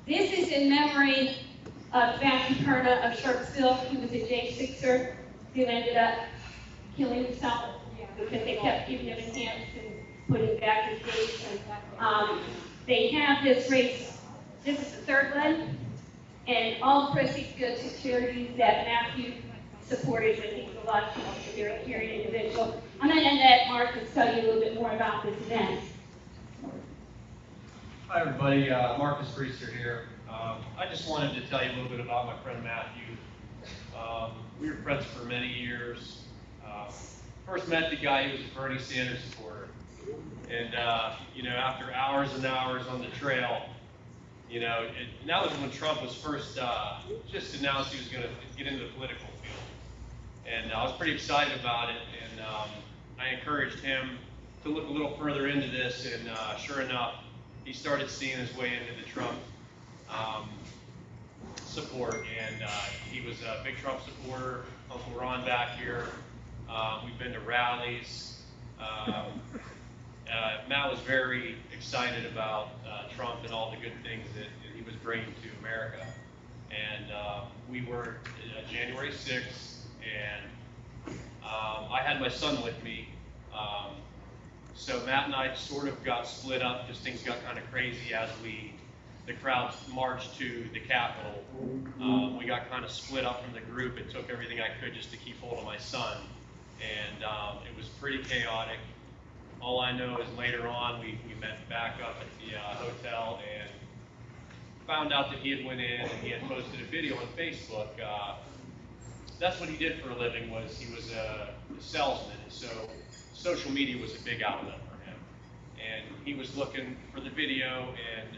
This is in memory of Matthew Perna of Sharpsville. He was a J6er who ended up killing himself because they kept giving him a chance and putting back his gates. And they have this race. This is the third one, and all the proceeds go to charities that Matthew supported when he was alive. He's a very caring individual. I'm going to let Marcus tell you a little bit more about this event. Hi everybody, Marcus Priester here. I just wanted to tell you a little bit about my friend Matthew. We were friends for many years. First met the guy, he was a Bernie Sanders supporter. And after hours and hours on the trail, and that was when Trump was first just announced he was going to get into the political field. And I was pretty excited about it, and I encouraged him to look a little further into this, and sure enough, he started seeing his way into the Trump support, and he was a big Trump supporter. Uncle Ron back here. We've been to rallies. Matt was very excited about Trump and all the good things that he was bringing to America. And we were January 6th, and I had my son with me. So Matt and I sort of got split up because things got kind of crazy as the crowds marched to the Capitol. We got kind of split up from the group. It took everything I could just to keep hold of my son. And it was pretty chaotic. All I know is later on we met back up at the hotel and found out that he had went in and he had posted a video on Facebook. That's what he did for a living. He was a salesman, and so social media was a big outlet for him. And he was looking for the video, and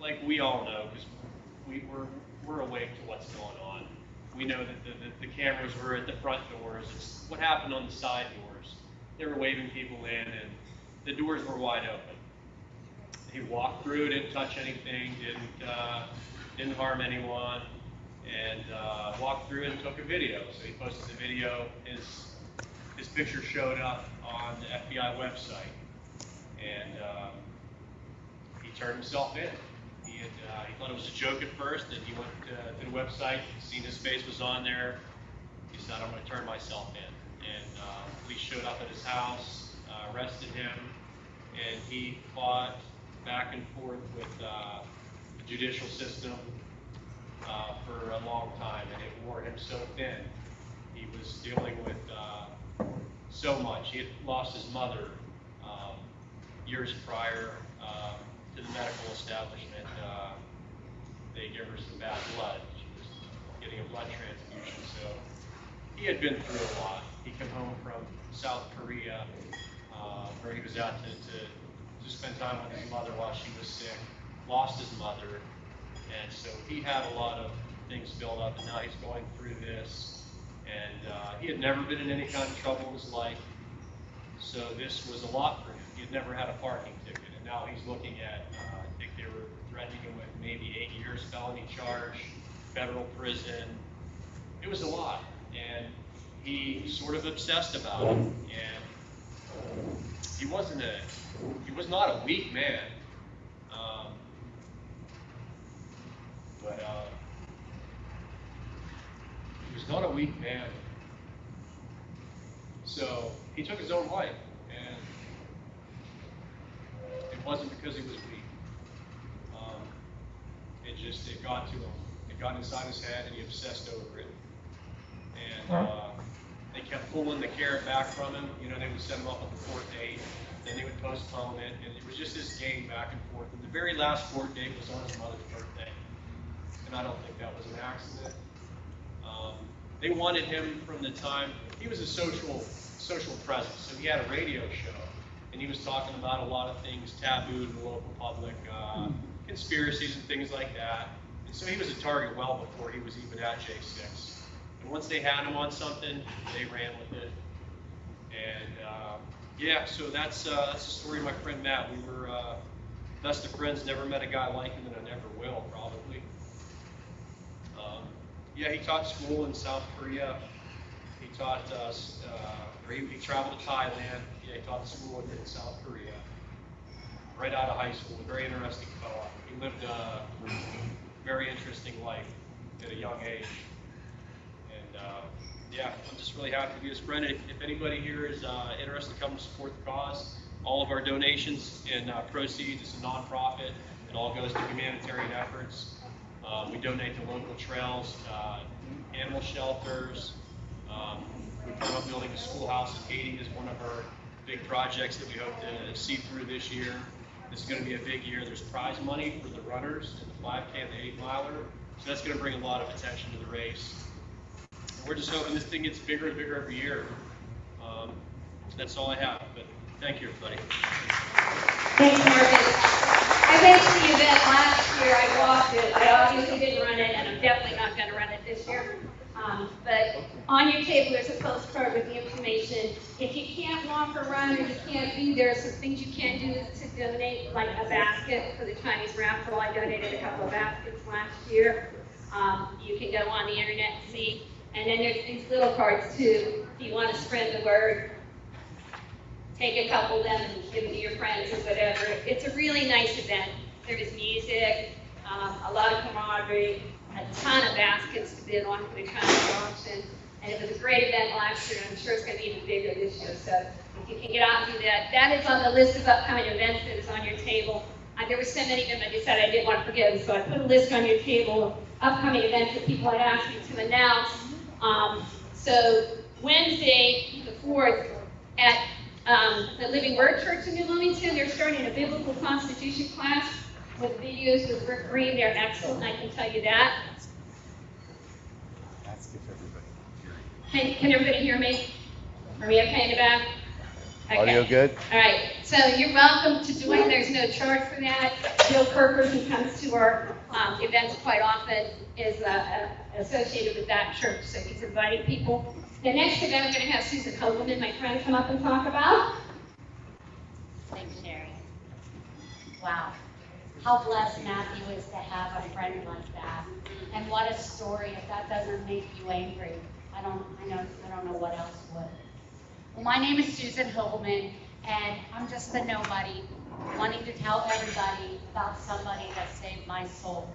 like we all know, because we're awake to what's going on. We know that the cameras were at the front doors. It's what happened on the side doors. They were waving people in, and the doors were wide open. He walked through, didn't touch anything, didn't harm anyone, and walked through and took a video. So he posted the video. His picture showed up on the FBI website, and he turned himself in. He thought it was a joke at first, and he went to the website, seen his face was on there. He said, "I'm going to turn myself in." And police showed up at his house, arrested him, and he fought back and forth with the judicial system for a long time, and it wore him so thin. He was dealing with so much. He had lost his mother years prior to the medical establishment. They gave her some bad blood. She was getting a blood transfusion, so he had been through a lot. He came home from South Korea, where he was out to spend time with his mother while she was sick, lost his mother, and so he had a lot of things built up, and now he's going through this. And he had never been in any kind of trouble in his life, so this was a lot for him. He had never had a parking ticket, and now he's looking at, I think they were threatening him with maybe 8 years felony charge, federal prison. It was a lot, and he sort of obsessed about it, and he was not a weak man, but he was not a weak man. So he took his own life, and it wasn't because he was weak. It got to him. It got inside his head, and he obsessed over it. And they kept pulling the carrot back from him. They would set him up on the court date, then they would postpone it, and it was just this game back and forth. And the very last court date was on his mother's birthday, and I don't think that was an accident. They wanted him from the time he was a social presence, so he had a radio show, and he was talking about a lot of things taboo in the local public, conspiracies and things like that. And so he was a target well before he was even at J6. And once they had him on something, they ran with it. And so that's the story of my friend Matt. We were best of friends. Never met a guy like him, and I never will, probably. He taught school in South Korea. He taught he traveled to Thailand. He taught school in South Korea. Right out of high school, a very interesting fellow. He lived a very interesting life at a young age. And yeah, I'm just really happy to be his friend. If anybody here is interested to come to support the cause, all of our donations and proceeds, it's a nonprofit. It all goes to humanitarian efforts. We donate to local trails, animal shelters. We plan on building a schoolhouse in Haiti is one of our big projects that we hope to see through this year. This is going to be a big year. There's prize money for the runners in the 5K and the 8 miler. So that's going to bring a lot of attention to the race. And we're just hoping this thing gets bigger and bigger every year. That's all I have. But thank you, everybody. Thanks, Marcus. I went to the event last year. I walked it. I obviously didn't run it, and I'm definitely not going to run it this year. But on your table, there's a postcard with the information. If you can't walk or run, or you can't be there, some things you can do is to donate, like a basket for the Chinese raffle. I donated a couple of baskets last year. You can go on the internet and see. And then there's these little cards too. If you want to spread the word, take a couple of them and give them to your friends or whatever. It's a really nice event. There is music, a lot of camaraderie, a ton of baskets to bid on for the Chinese auction. And it was a great event last year, and I'm sure it's going to be even bigger this year. So if you can get out and do that, that is on the list of upcoming events that is on your table. There were so many of them, I decided I didn't want to forget them, so I put a list on your table of upcoming events that people had asked me to announce. So Wednesday, the 4th, at the Living Word Church in New Wilmington, they're starting a biblical constitution class with videos with Rick Green. They're excellent, I can tell you that. That's if everybody Hey, can everybody hear me? Are we okay in the back? Okay. Audio good? All right, so you're welcome to join. There's no charge for that. Bill Kirker, who comes to our events quite often, is associated with that church, so he's inviting people. The next event, we're going to have Susan Hogelman, my friend, come up and talk about. Thanks, Sherry. Wow. How blessed Matthew is to have a friend like that. And what a story. If that doesn't make you angry, I don't know what else would. Well, my name is Susan Hogelman, and I'm just the nobody wanting to tell everybody about somebody that saved my soul.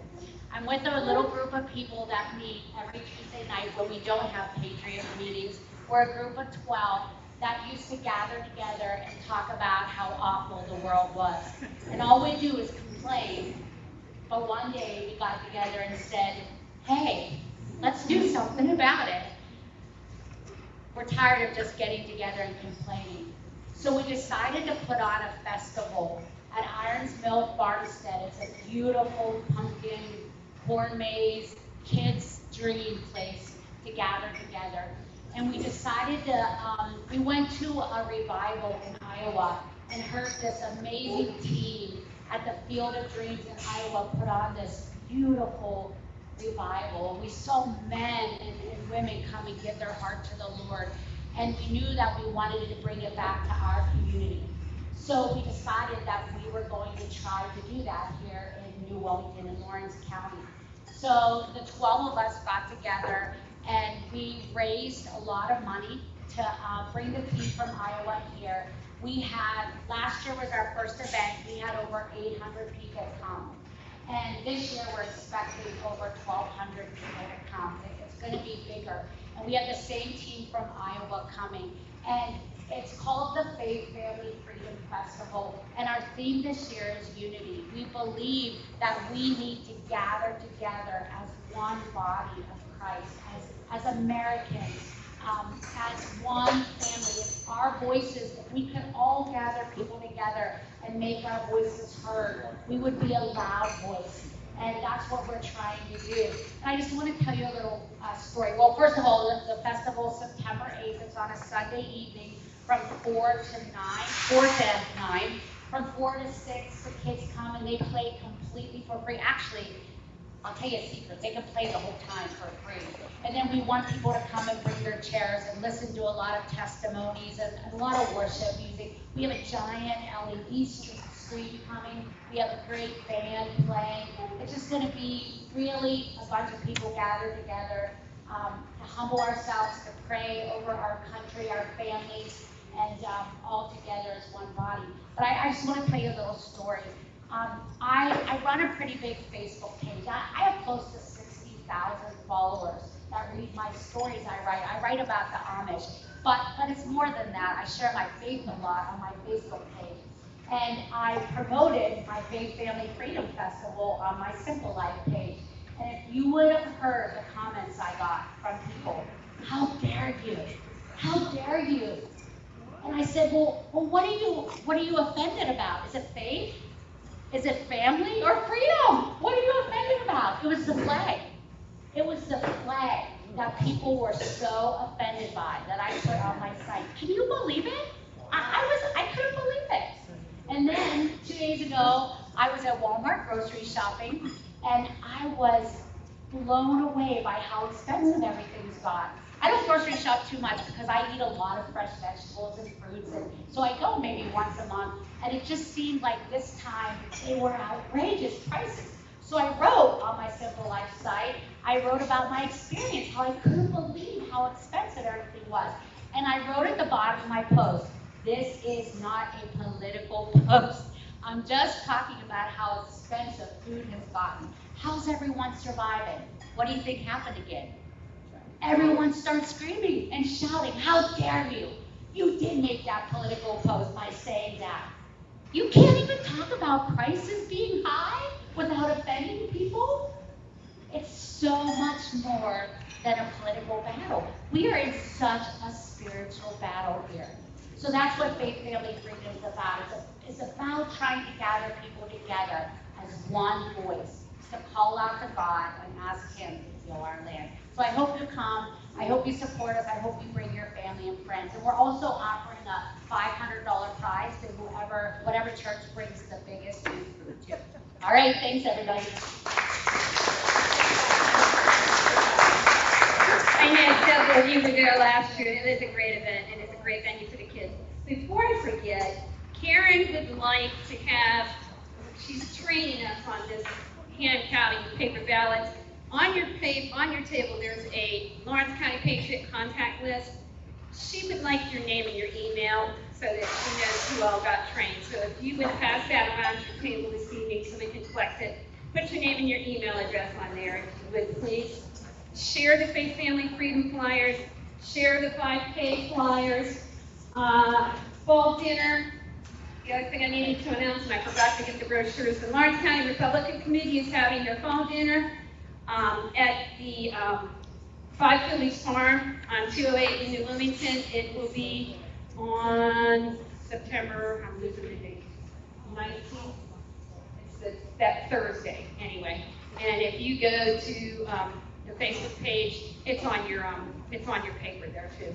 I'm with a little group of people that meet every Tuesday night when we don't have Patriots meetings. We're a group of 12 that used to gather together and talk about how awful the world was. And all we do is complain. But one day we got together and said, hey, let's do something about it. We're tired of just getting together and complaining. So we decided to put on a festival at Irons Mill Farmstead. It's a beautiful pumpkin, corn maze, kids' dream place to gather together. And we decided to, we went to a revival in Iowa and heard this amazing team at the Field of Dreams in Iowa put on this beautiful revival. We saw men and women come and give their heart to the Lord. And we knew that we wanted to bring it back to our community. So we decided that we were going to try to do that here in New Wilmington in Lawrence County. So the 12 of us got together and we raised a lot of money to bring the team from Iowa here. We had, last year was our first event, we had over 800 people come. And this year we're expecting over 1,200 people to come. It's going to be bigger. And we have the same team from Iowa coming. And it's called the Faith Family Freedom Festival. And our theme this year is unity. We believe that we need to gather together as one body of Christ, as Americans, as one family. If our voices, if we could all gather people together and make our voices heard, we would be a loud voice. And that's what we're trying to do. And I just want to tell you a little story. Well, first of all, the festival is September 8th. It's on a Sunday evening from 4 to 9. From 4 to 6, the kids come and they play completely for free. Actually, I'll tell you a secret. They can play the whole time for free. And then we want people to come and bring their chairs and listen to a lot of testimonies and a lot of worship music. We have a giant LED screen coming. We have a great band playing. It's just going to be really a bunch of people gathered together to humble ourselves, to pray over our country, our families, and all together as one body. But I just want to tell you a little story. I run run a pretty big Facebook page. I have close to 60,000 followers that read my stories I write. I write about the Amish, but it's more than that. I share my faith a lot on my Facebook page. And I promoted my Faith Family Freedom Festival on my Simple Life page. And if you would have heard the comments I got from people, how dare you? How dare you? And I said, well, what are you offended about? Is it faith? Is it family or freedom? What are you offended about? It was the flag. It was the flag that people were so offended by that I put on my site. Can you believe it? I couldn't believe it. And then 2 days ago, I was at Walmart grocery shopping, and I was blown away by how expensive everything's got. I don't grocery shop too much because I eat a lot of fresh vegetables and fruits, and so I go maybe once a month, and it just seemed like this time they were outrageous prices. So I wrote on my Simple Life site, I wrote about my experience, how I couldn't believe how expensive everything was. And I wrote at the bottom of my post, this is not a political post. I'm just talking about how expensive food has gotten. How's everyone surviving? What do you think happened again? Everyone starts screaming and shouting, how dare you? You did make that political post by saying that. You can't even talk about prices being high without offending people. It's so much more than a political battle. We are in such a spiritual battle here. So that's what Faith Family Freedom is about. It's about trying to gather people together as one voice, to call out to God and ask Him to heal our land. So I hope you come. I hope you support us. I hope you bring your family and friends. And we're also offering a $500 prize to whatever church brings the biggest youth food to. All right, thanks everybody. I know several of you were there last year, and it is a great event, and it's a great venue for the kids. Before I forget, Karen would like to have, she's training us on this hand counting paper ballots. On your table, there's a Lawrence County Patriot contact list. She would like your name and your email so that she knows who all got trained. So if you would pass that around your table this evening so we can collect it, put your name and your email address on there, if you would please. Share the Faith Family Freedom flyers, share the 5K flyers, fall dinner. The other thing I needed to announce, and I forgot to get the brochures, the Lawrence County Republican Committee is having their fall dinner at the 5 Phillies Farm on 208 in New Wilmington. It will be on September, I'm losing the date, 19th. It's that Thursday, anyway. And if you go to the Facebook page, it's on your paper there too.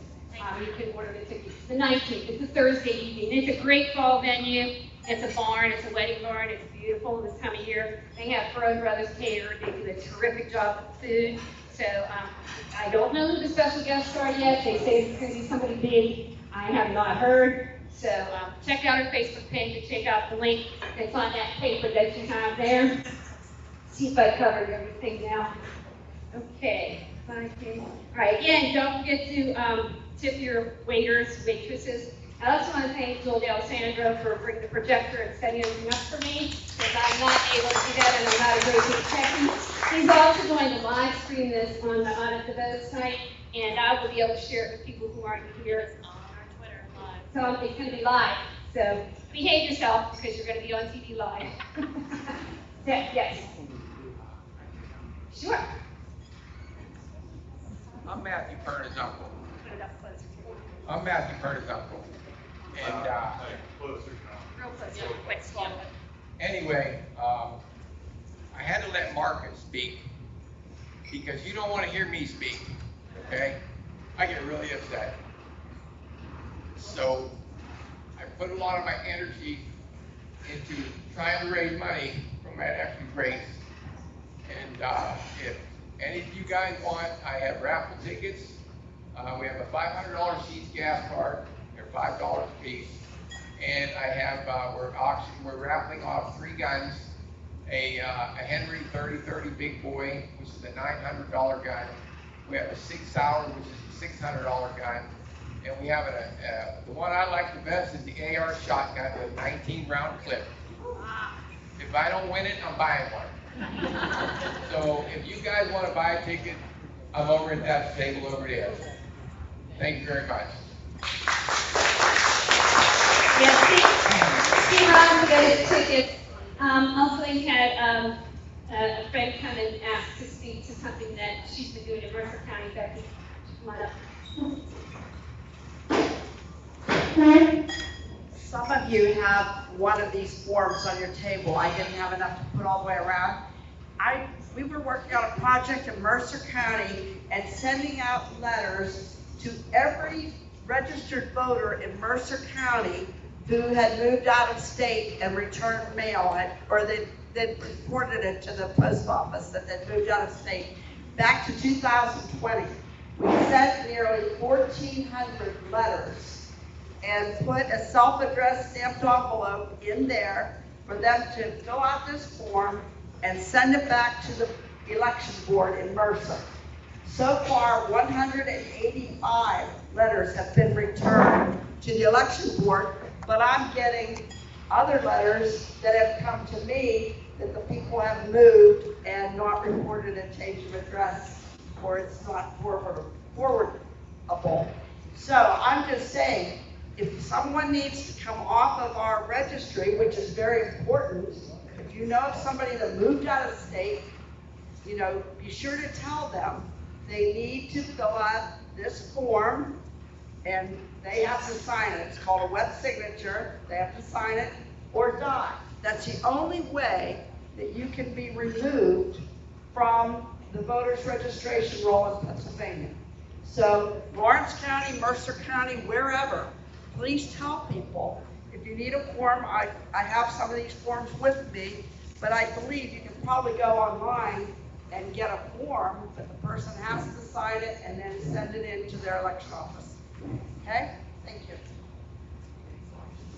You can order the tickets. The 19th, it's a Thursday evening. It's a great fall venue. It's a barn, it's a wedding barn, it's beautiful this time of year. They have Furrow Brothers catered, they do a terrific job with food. So I don't know who the special guests are yet. They say it's going to be somebody big. I have not heard. So check out our Facebook page and check out the link that's on that paper that you have there. See if I covered everything now. Okay. Okay. All right, again, don't forget to tip your waiters, waitresses. I also want to thank Joel D'Alessandro for bringing the projector and setting everything up for me, because I'm not able to do that and I'm not a great good techie. He's also going to live stream this on the Devote site, and I will be able to share it with people who aren't here on our Twitter live. So it's going to be live. So behave yourself, because you're going to be on TV live. Yes. Sure. I'm Matthew Perna's uncle. Put it up closer. I'm Matthew Perna's uncle. And Real close, quick, slow. anyway, I had to let Marcus speak because you don't want to hear me speak, okay? I get really upset. So I put a lot of my energy into trying to raise money for my nephew Grace. And if any of you guys want, I have raffle tickets. We have a $500 Sheets gas card. They're $5 a piece. And I have, we're raffling off 3 guns. A Henry 3030 Big Boy, which is a $900 gun. We have a 6 Sauer, which is a $600 gun. And we have the one I like the best is the AR shotgun with a 19 round clip. If I don't win it, I'm buying one. So if you guys want to buy a ticket, I'm over at that table over there. Thank you very much. Yeah, Steve Robbins got his tickets. Also, he had a friend come and ask to speak to something that she's been doing in Mercer County. Becky, come on up. Some of you have one of these forms on your table. I didn't have enough to put all the way around. We were working on a project in Mercer County and sending out letters to every registered voter in Mercer County who had moved out of state and returned mail, or they'd reported it to the post office that they'd moved out of state back to 2020. We sent nearly 1,400 letters and put a self-addressed stamped envelope in there for them to fill out this form and send it back to the election board in Mercer. So far, 185 letters have been returned to the election board, but I'm getting other letters that have come to me that the people have moved and not reported a change of address, or it's not forwardable. So I'm just saying, if someone needs to come off of our registry, which is very important, if you know of somebody that moved out of state, you know, be sure to tell them they need to fill out this form and they have to sign it. It's called a wet signature. They have to sign it or die. That's the only way that you can be removed from the voters registration roll in Pennsylvania. So Lawrence County, Mercer County, wherever, please tell people if you need a form. I have some of these forms with me, but I believe you can probably go online and get a form, but the person has to sign it and then send it in to their election office. Okay? Thank you.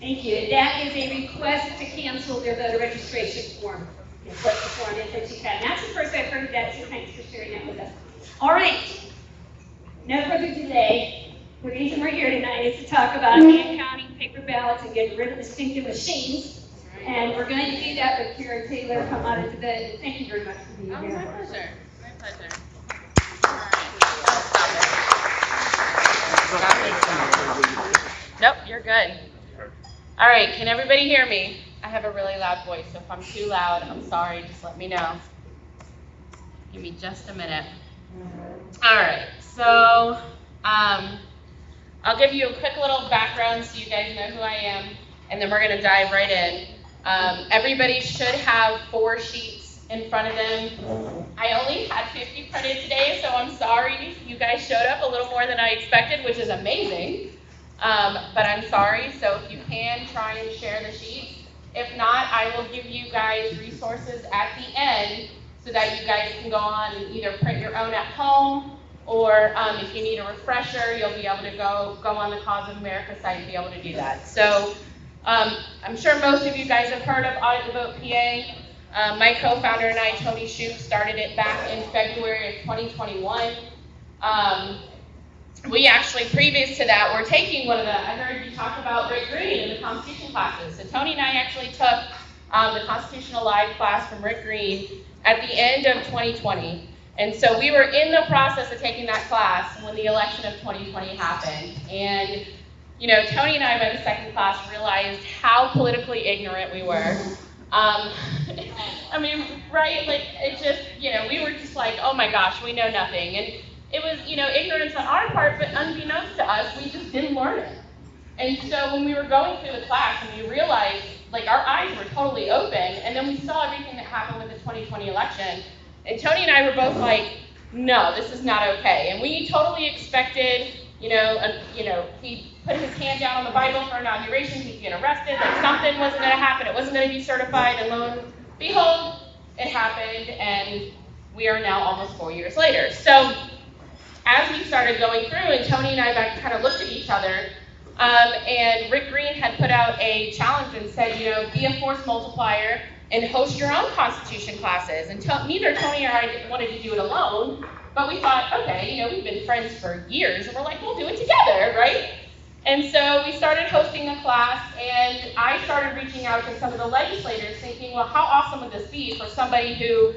Thank you. And that is a request to cancel their voter registration form. It's what the form is that you had. And that's the first I've heard of that, so thanks for sharing that with us. All right. No further delay. The reason we're here tonight is to talk about hand counting paper ballots and getting rid of the stinking machines. And we're going to do that with Karen Taylor come out into the. Thank you very much for being here. My pleasure. My pleasure. Nope, you're good. All right, can everybody hear me? I have a really loud voice, so if I'm too loud, I'm sorry, just let me know. Give me just a minute. All right, so I'll give you a quick little background so you guys know who I am, and then we're gonna dive right in. Everybody should have 4 sheets in front of them. I only had 50 printed today, so I'm sorry. You guys showed up a little more than I expected, which is amazing. But I'm sorry, so if you can, try and share the sheets. If not, I will give you guys resources at the end so that you guys can go on and either print your own at home, or if you need a refresher, you'll be able to go on the Cause of America site and be able to do that. So I'm sure most of you guys have heard of Audit the Vote PA. My co-founder and I, Tony Shoup, started it back in February of 2021. We actually, previous to that, were taking one of the, I heard you talk about Rick Green in the Constitution classes. So Tony and I actually took the Constitutional Live class from Rick Green at the end of 2020. And so we were in the process of taking that class when the election of 2020 happened. And, you know, Tony and I, by the second class, realized how politically ignorant we were. I mean, right, like, it just, you know, we were just like, oh my gosh, we know nothing. And it was, you know, ignorance on our part, but unbeknownst to us, we just didn't learn it. And so when we were going through the class and we realized, like, our eyes were totally open, and then we saw everything that happened with the 2020 election, and Tony and I were both like, no, this is not okay. And we totally expected, you know, he put his hand down on the Bible for inauguration, he'd get arrested, like something wasn't going to happen, it wasn't going to be certified, and lo and behold, it happened, and we are now almost 4 years later. So as we started going through, and Tony and I kind of looked at each other, and Rick Green had put out a challenge and said, you know, be a force multiplier and host your own Constitution classes. And neither Tony or I wanted to do it alone, but we thought, okay, you know, we've been friends for years, and we're like, we'll do it together, right? And so we started hosting a class, and I started reaching out to some of the legislators thinking, well, how awesome would this be for somebody who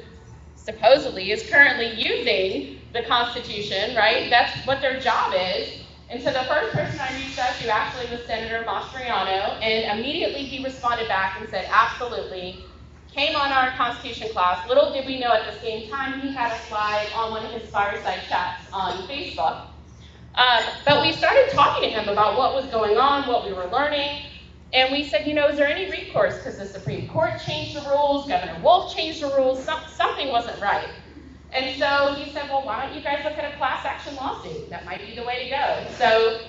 supposedly is currently using the Constitution, right? That's what their job is. And so the first person I reached out to actually was Senator Mastriano, and immediately he responded back and said, absolutely, came on our Constitution class. Little did we know at the same time he had a slide on one of his fireside chats on Facebook. But we started talking to him about what was going on, what we were learning, and we said, is there any recourse? Because the Supreme Court changed the rules, Governor Wolf changed the rules, something wasn't right. And so he said, well, why don't you guys look at a class action lawsuit? That might be the way to go. So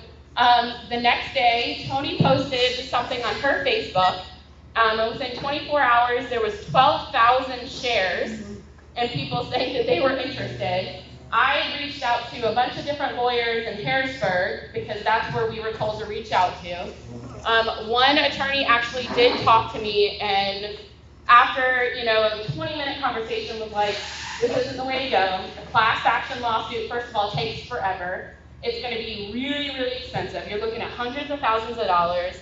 the next day, Tony posted something on her Facebook. Within 24 hours, there was 12,000 shares and people saying that they were interested. I reached out to a bunch of different lawyers in Harrisburg because that's where we were told to reach out to. One attorney actually did talk to me, and after a 20-minute conversation was like, this isn't the way to go. A class action lawsuit, first of all, takes forever. It's going to be really, really expensive. You're looking at hundreds of thousands of dollars,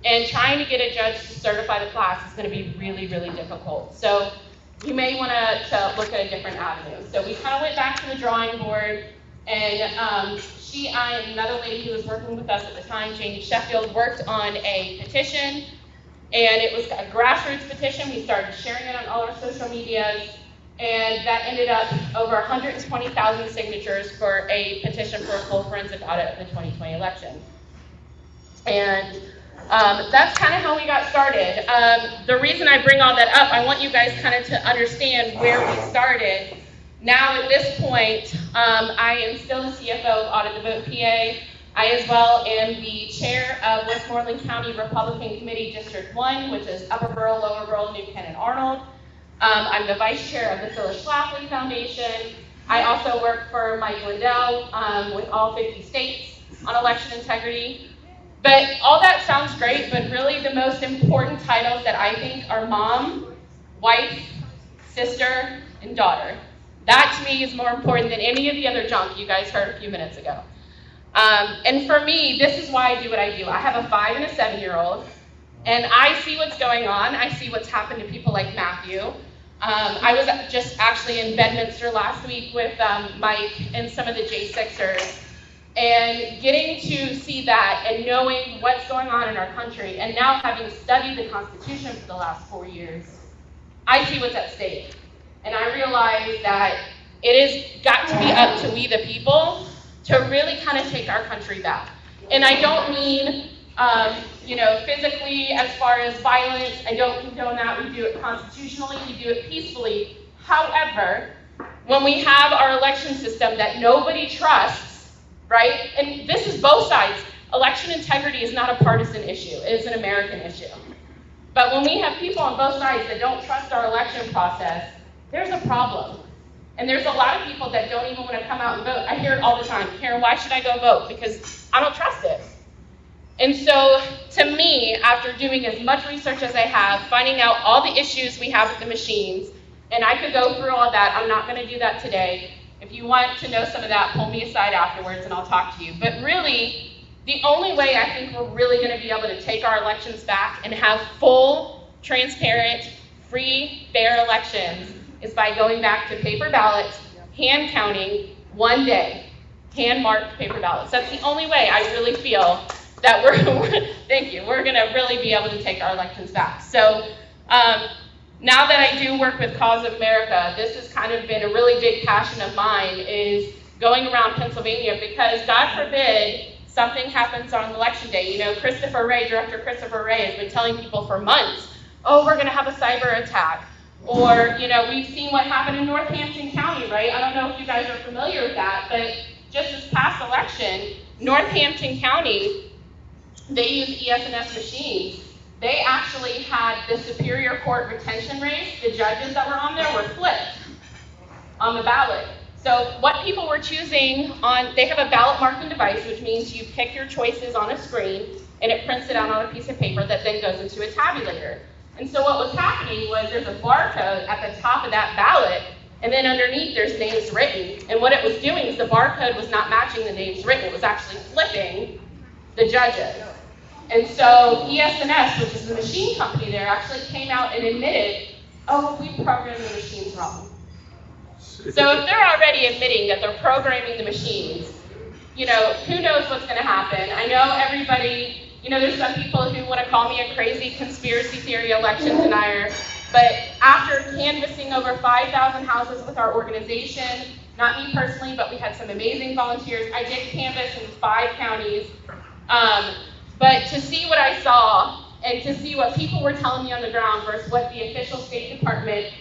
and trying to get a judge to certify the class is going to be really, really difficult. So you may want to look at a different avenue. So we kind of went back to the drawing board, and I and another lady who was working with us at the time, Janie Sheffield, worked on a petition, and it was a grassroots petition. We started sharing it on all our social medias, and that ended up over 120,000 signatures for a petition for a full forensic audit of the 2020 election. And that's kind of how we got started. The reason I bring all that up, I want you guys kind of to understand where we started. Now at this point, I am still the CFO of Audit the Vote PA. I as well am the chair of Westmoreland County Republican Committee District 1, which is Upper Borough, Lower Borough, New Kent, and Arnold. I'm the vice chair of the Phyllis Schlafly Foundation. I also work for Mike Lindell with all 50 states on election integrity. But all that sounds great, but really the most important titles that I think are mom, wife, sister, and daughter. That to me is more important than any of the other junk you guys heard a few minutes ago. And for me, this is why I do what I do. I have a 5 and a 7-year-old, and I see what's going on. I see what's happened to people like Matthew. I was just actually in Bedminster last week with Mike and some of the J6ers, and getting to see that and knowing what's going on in our country, and now having studied the Constitution for the last 4 years, I see what's at stake. And I realize that it has got to be up to we the people to really kind of take our country back. And I don't mean, physically as far as violence. I don't condone that. We do it constitutionally. We do it peacefully. However, when we have our election system that nobody trusts, right? And this is both sides. Election integrity is not a partisan issue. It is an American issue. But when we have people on both sides that don't trust our election process, there's a problem. And there's a lot of people that don't even want to come out and vote. I hear it all the time. Karen, why should I go vote? Because I don't trust it. And so, to me, after doing as much research as I have, finding out all the issues we have with the machines, and I could go through all that. I'm not going to do that today. If you want to know some of that, pull me aside afterwards and I'll talk to you. But really, the only way I think we're really going to be able to take our elections back and have full, transparent, free, fair elections is by going back to paper ballots, hand counting, one day, hand-marked paper ballots. That's the only way I really feel that we're going to really be able to take our elections back. So now that I do work with Cause of America, this has kind of been a really big passion of mine, is going around Pennsylvania, because God forbid something happens on election day. Director Christopher Wray has been telling people for months, oh, we're going to have a cyber attack. Or, we've seen what happened in Northampton County, right? I don't know if you guys are familiar with that, but just this past election, Northampton County, they use ES&S machines. They actually had the Superior Court retention race. The judges that were on there were flipped on the ballot. So what people were choosing they have a ballot marking device, which means you pick your choices on a screen, and it prints it out on a piece of paper that then goes into a tabulator. And so what was happening was there's a barcode at the top of that ballot, and then underneath there's names written. And what it was doing is the barcode was not matching the names written. It was actually flipping the judges. And so ES&S, which is the machine company there, actually came out and admitted, oh, we programmed the machines wrong. So if they're already admitting that they're programming the machines, you know, who knows what's going to happen? I know everybody, you know, there's some people who want to call me a crazy conspiracy theory election denier, but after canvassing over 5,000 houses with our organization, not me personally, but we had some amazing volunteers. I did canvass in 5 counties, but to see what I saw and to see what people were telling me on the ground versus what the official State Department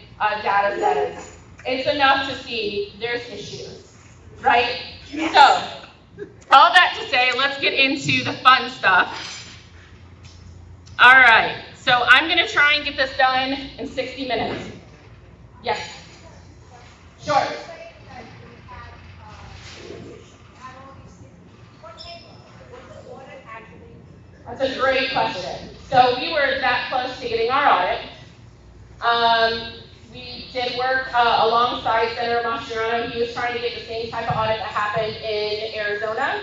data says, it's enough to see there's issues, right? Yes. So, all that to say, let's get into the fun stuff. All right, so I'm going to try and get this done in 60 minutes. Yes? Sure. That's a great question. So we were that close to getting our audit. We did work alongside Senator Mastriano. He was trying to get the same type of audit that happened in Arizona.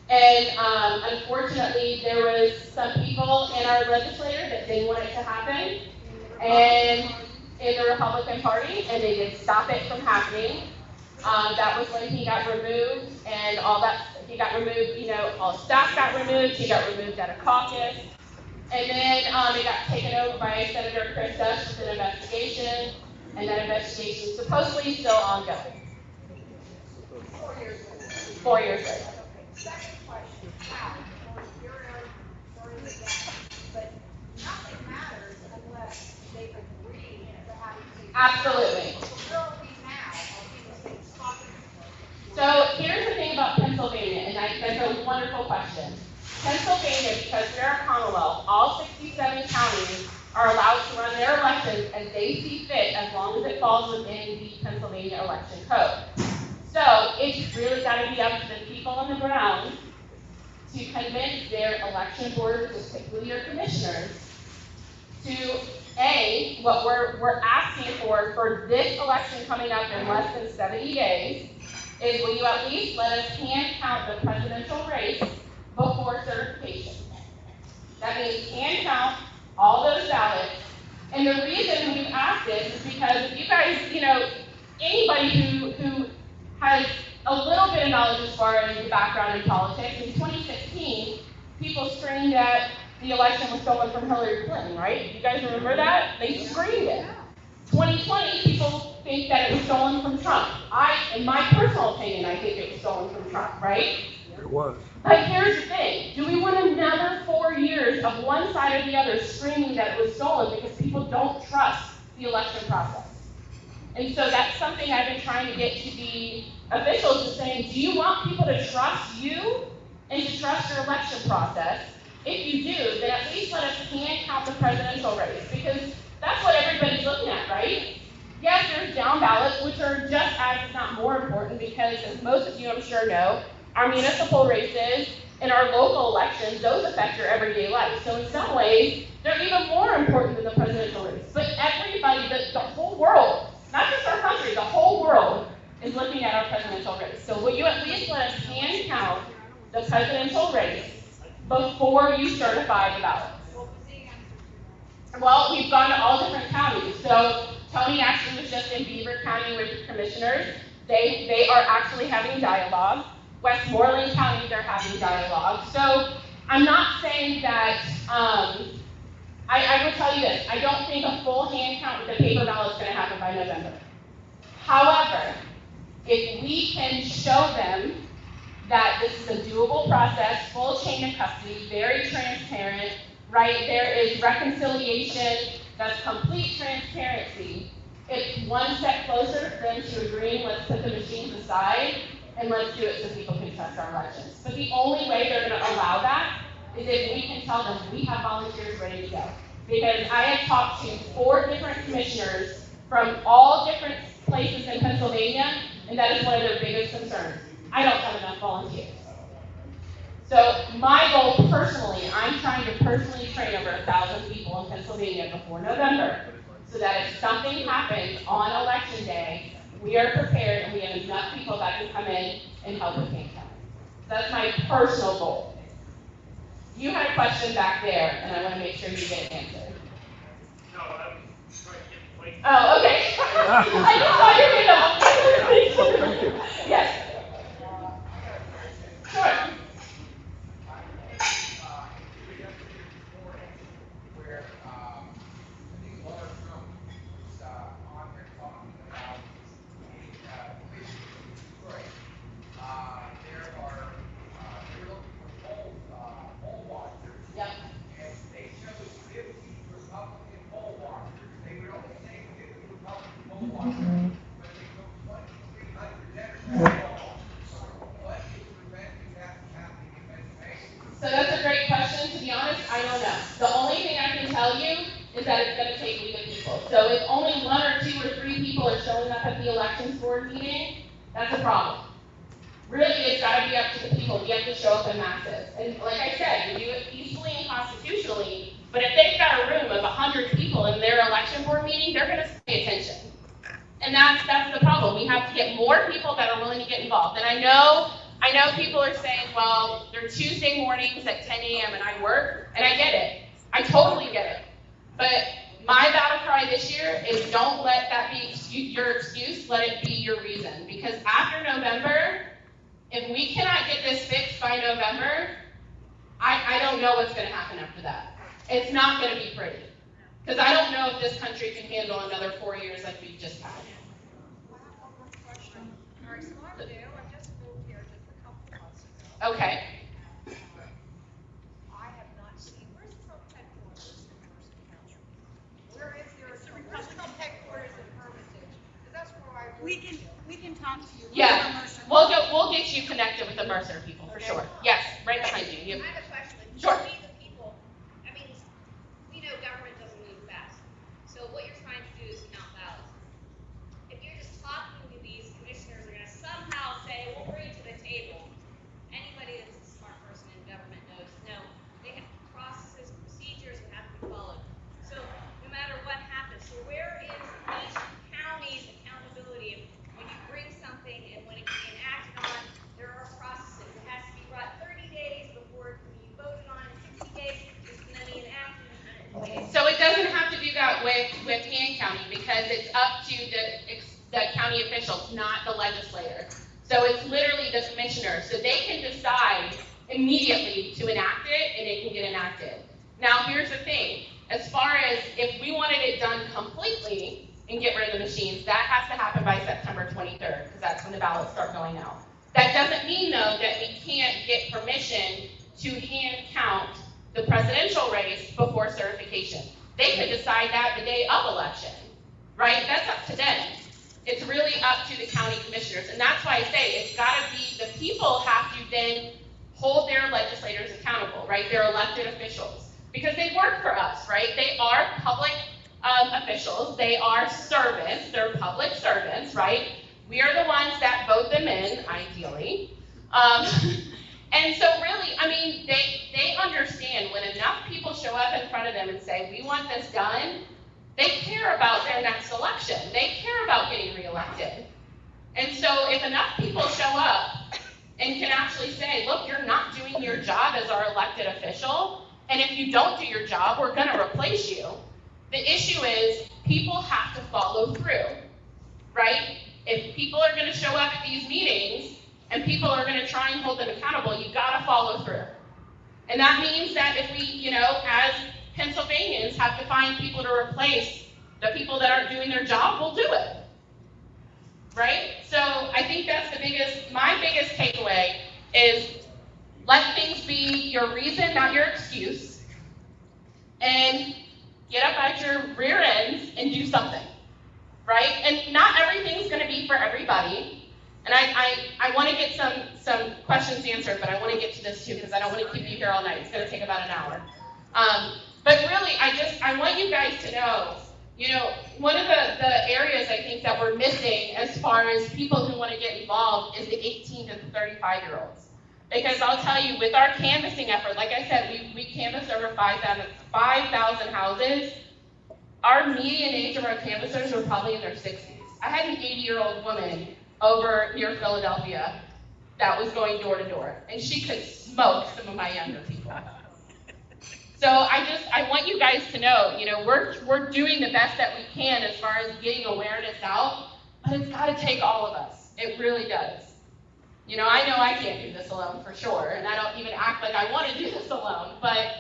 And unfortunately, there was some people in our legislature that didn't want it to happen, and in the Republican Party, and they did stop it from happening. That was when he got removed, and all that, he got removed, you know, all staff got removed, he got removed out of caucus. And then it got taken over by Senator Chris Dush with an investigation, and that investigation is supposedly still ongoing. 4 years later. Second question, how? You're during the gap, but nothing matters unless they agree to have it. Absolutely. Where are we now? Are people talking? So here's the thing about Pennsylvania, and that's a wonderful question. Pennsylvania, because we're a Commonwealth, all 67 counties are allowed to run their elections as they see fit, as long as it falls within the Pennsylvania election code. So it's really got to be up to the people on the ground to convince their election board, which is typically your commissioners, to A, what we're asking for this election coming up in less than 70 days, is will you at least let us hand count the presidential race before certification. That means hand count all those ballots. And the reason we've asked this is because if you guys, you know, anybody who has a little bit of knowledge as far as the background in politics, in 2016, people screamed that the election was stolen from Hillary Clinton, right? You guys remember that? They screamed it. 2020, people think that it was stolen from Trump. In my personal opinion, I think it was stolen from Trump, right? It was. But here's the thing. Do we want another 4 years of one side or the other screaming that it was stolen because people don't trust the election process? And so that's something I've been trying to get to the officials is saying, do you want people to trust you and to trust your election process? If you do, then at least let us hand count the presidential race, because that's what everybody's looking at, right? Yes, there's down ballots, which are just as, if not more important, because as most of you I'm sure know, our municipal races and our local elections, those affect your everyday life. So in some ways, they're even more important than the presidential race. But everybody, the whole world, not just our country, the whole world is looking at our presidential race. So will you at least let us hand count the presidential race before you certify the ballots? Well, we've gone to all different counties. So Tony actually was just in Beaver County with the commissioners. They are actually having dialogue. Westmoreland County, they're having dialogue. So I'm not saying that, I will tell you this, I don't think a full hand count with the paper ballot is going to happen by November. However, if we can show them that this is a doable process, full chain of custody, very transparent, right? There is reconciliation, that's complete transparency. It's one step closer for them to agreeing, let's put the machines aside, and let's do it so people can trust our elections. But the only way they're going to allow that is if we can tell them we have volunteers ready to go. Because I have talked to 4 different commissioners from all different places in Pennsylvania, and that is one of their biggest concerns. I don't have enough volunteers. So my goal personally, I'm trying to personally train over 1,000 people in Pennsylvania before November, so that if something happens on election day, we are prepared and we have enough people that can come in and help with hand counting. That's my personal goal. You had a question back there, and I want to make sure you get it answered. No, I was trying to get the mic. Oh, okay. I just saw your hand up. Yes. Sure. Where, I think Laura Trump was, on there talking about the commission in Detroit. There are, they're looking for poll watchers. Yep. And they chose 50 Republican poll watchers. They were only saying 50 Republican poll watchers, but they took 2,300 Democratic poll watchers. What is preventing that from happening in Pennsylvania? So that's a great question. To be honest, I don't know. The only thing I can tell you is that it's going to take legal people. So if only 1 or 2 or 3 people are showing up at the elections board meeting, that's a problem. Really, it's got to be up to the people. You have to show up in masses. And like I said, you do it peacefully and constitutionally, but if they've got a room of 100 people in their election board meeting, they're going to pay attention. And that's the problem. We have to get more people that are willing to get involved. And I know people are saying, well, they're Tuesday mornings at 10 a.m. and I work, and I get it. I totally get it. But my battle cry this year is don't let that be your excuse, let it be your reason. Because after November, if we cannot get this fixed by November, I don't know what's going to happen after that. It's not going to be pretty. Because I don't know if this country can handle another 4 years like we've just had. All right, so I'm new, I just moved here just a couple months ago. Okay. I have not seen, where's Trump headquarters in Mercer County? Where is where's Trump headquarters in Hermitage? Because that's where I work. We can talk to you. Yeah, we'll get you connected with the Mercer people for sure. Yes, right behind you. I have a question. Sure. We the people, I mean, we know government doesn't move fast. So what you're trying to do is count ballots. If you're just talking to these commissioners, are gonna somehow say, we'll bring you to the table. Anybody that's a smart person in government knows, no, they have processes, procedures that have to be followed. So no matter what happens, so where is each county's accountability when you bring something and when it can be enacted on, there are processes. It has to be brought 30 days before it can be voted on, in 60 days, it's gonna be enacted. So it doesn't have to do that with Han County because it's up to the county officials, not the legislator. So it's literally the commissioner. So they can decide immediately to enact it and it can get enacted. Now here's the thing. As far as if we wanted it done completely and get rid of the machines, that has to happen by September 23rd because that's when the ballots start going out. That doesn't mean though that we can't get permission to hand count the presidential race before certification. They could decide that the day of election, right? That's up to them. It's really up to the county commissioners. And that's why I say it's gotta be, the people have to then hold their legislators accountable, right? They're elected officials because they work for us, right? They are public officials. They are servants. They're public servants, right? We are the ones that vote them in, ideally. And so really, I mean, they understand when enough people show up in front of them and say, we want this done, they care about their next election. They care about getting reelected. And so if enough people show up and can actually say, look, you're not doing your job as our elected official, and if you don't do your job, we're gonna replace you. The issue is people have to follow through, right? If people are gonna show up at these meetings and people are gonna try and hold them accountable, you gotta follow through. And that means that if we, as Pennsylvanians have to find people to replace the people that aren't doing their job, we'll do it. Right? So I think that's my biggest takeaway is let things be your reason, not your excuse. And get up at your rear ends and do something. Right? And not everything's gonna be for everybody. And I want to get some questions answered, but I want to get to this too because I don't want to keep you here all night. It's going to take about an hour. But really, I want you guys to know, one of the areas I think that we're missing as far as people who want to get involved is the 18 to 35-year-olds. Because I'll tell you, with our canvassing effort, like I said, we canvassed over 5,000 houses. Our median age of our canvassers were probably in their 60s. I had an 80-year-old woman over near Philadelphia that was going door to door, and she could smoke some of my younger people. So I want you guys to know, we're doing the best that we can as far as getting awareness out, but it's got to take all of us. It really does. I know I can't do this alone for sure, and I don't even act like I want to do this alone, but,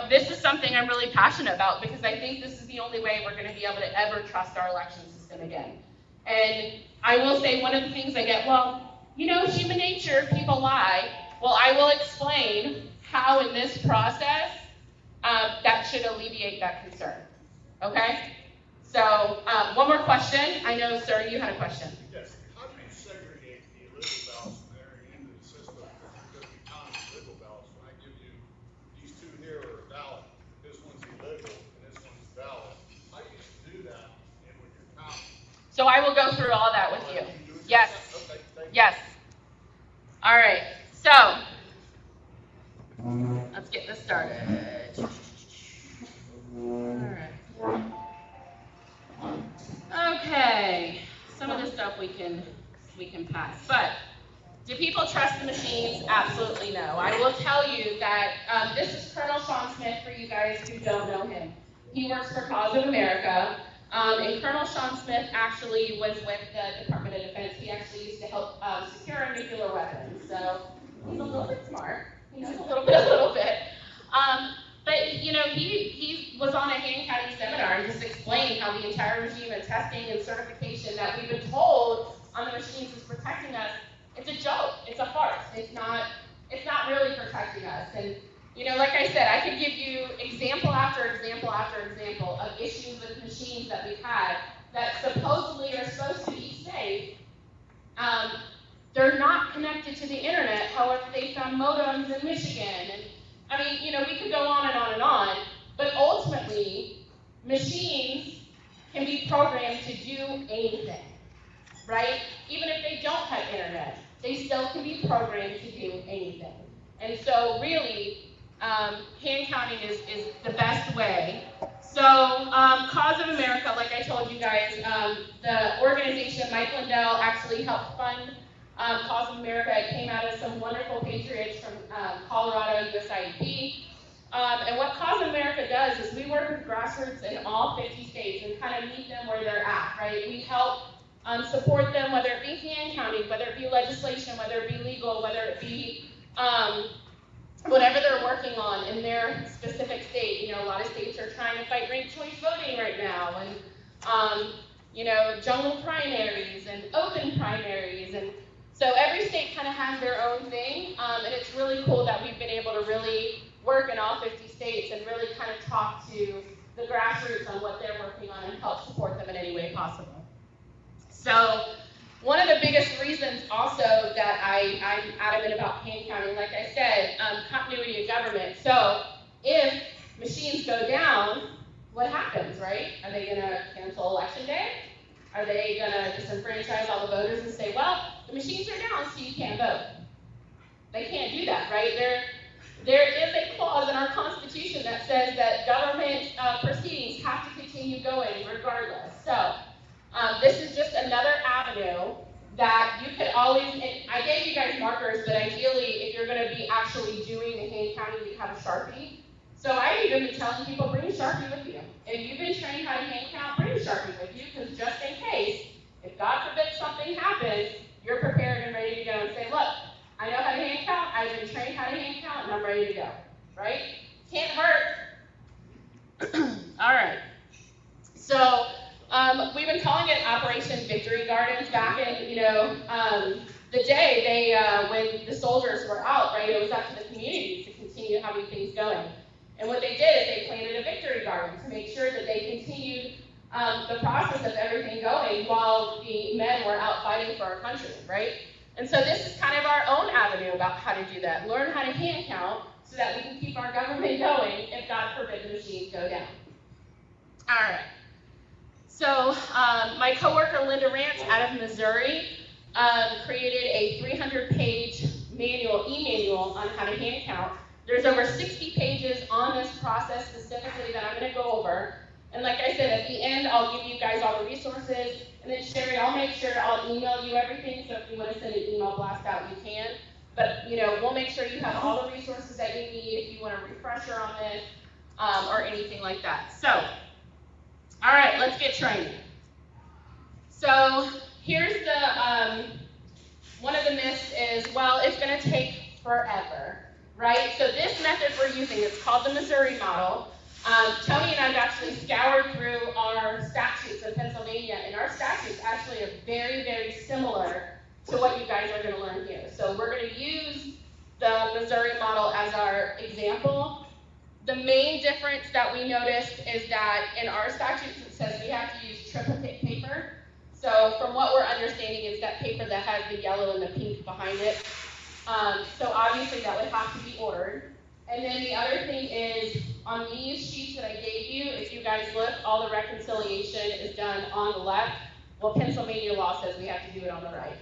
this is something I'm really passionate about because I think this is the only way we're going to be able to ever trust our election system again. And I will say one of the things I get, human nature, people lie. Well, I will explain how in this process that should alleviate that concern. Okay? So, one more question. I know, sir, you had a question. Yes, how do you segregate the illegal ballots from entering into the system? Because we count illegal ballots. When I give you these two here are valid, this one's illegal, and this one's valid. How do you do that and when you're counting? So I will go through all that with you. Yes. Okay, thank you. Yes. All right. So, let's get this started. All right. Okay. Some of this stuff we can pass. But do people trust the machines? Absolutely no. I will tell you that this is Colonel Sean Smith for you guys who don't know him. He works for Cause of America. And Colonel Sean Smith actually was with the Department of Defense. He actually used to help secure our nuclear weapons. So he's a little bit smart. He knows a little bit. But he was on a hand counting seminar and just explained how the entire regime and testing and certification that we've been told on the machines is protecting us. It's a joke. It's a farce. It's not really protecting us. And like I said, I could give you example after example after example of issues with machines that we've had that supposedly are supposed to be safe. They're not connected to the internet. However, they found modems in Michigan. And we could go on and on and on. But ultimately, machines can be programmed to do anything, right? Even if they don't have internet, they still can be programmed to do anything. And so really, hand counting is the best way. So, Cause of America, like I told you guys, the organization, Mike Lindell, actually helped fund Cause of America. It came out of some wonderful patriots from Colorado, USIEP. And what Cause of America does is we work with grassroots in all 50 states and kind of meet them where they're at, right? We help support them, whether it be hand counting, whether it be legislation, whether it be legal, whether it be whatever they're working on in their specific state. A lot of states are trying to fight ranked choice voting right now, and jungle primaries and open primaries, and so every state kind of has their own thing, and it's really cool that we've been able to really work in all 50 states and really kind of talk to the grassroots on what they're working on and help support them in any way possible. So one of the biggest reasons also that I'm adamant about hand counting, like I said, continuity of government. So if machines go down, what happens, right? Are they going to cancel election day? Are they going to disenfranchise all the voters and say, well, the machines are down, so you can't vote? They can't do that, right? There is a clause in our Constitution that says that government proceedings have to continue going regardless. So this is just another avenue that you could always, and I gave you guys markers, but ideally, if you're going to be actually doing the hand counting, you have a Sharpie. So I've even been telling people, bring a Sharpie with you. If you've been trained how to hand count, bring a Sharpie with you, because just in case, if God forbid something happens, you're prepared and ready to go and say, look, I know how to hand count, I've been trained how to hand count, and I'm ready to go, right? Can't hurt. All right. So we've been calling it Operation Victory Gardens back in, the day when the soldiers were out, right? It was up to the communities to continue having things going. And what they did is they planted a victory garden to make sure that they continued the process of everything going while the men were out fighting for our country, right? And so this is kind of our own avenue about how to do that. Learn how to hand count so that we can keep our government going if, God forbid, the machines go down. All right. So my coworker Linda Rance out of Missouri created a 300-page e-manual on how to hand count. There's over 60 pages on this process specifically that I'm going to go over. And like I said, at the end, I'll give you guys all the resources. And then Sherry, I'll make sure I'll email you everything. So if you want to send an email blast out, you can. But, we'll make sure you have all the resources that you need if you want a refresher on this, or anything like that. So, all right, let's get training. So, here's the, one of the myths is, well, it's going to take forever, right? So this method we're using, it's called the Missouri model. Tony and I have actually scoured through our statutes in Pennsylvania, and our statutes actually are very, very similar to what you guys are going to learn here. So we're going to use the Missouri model as our example. The main difference that we noticed is that in our statutes it says we have to use triplicate paper. So from what we're understanding, it's that paper that has the yellow and the pink behind it. So obviously that would have to be ordered. And then the other thing is, on these sheets that I gave you, if you guys look, all the reconciliation is done on the left. Well, Pennsylvania law says we have to do it on the right.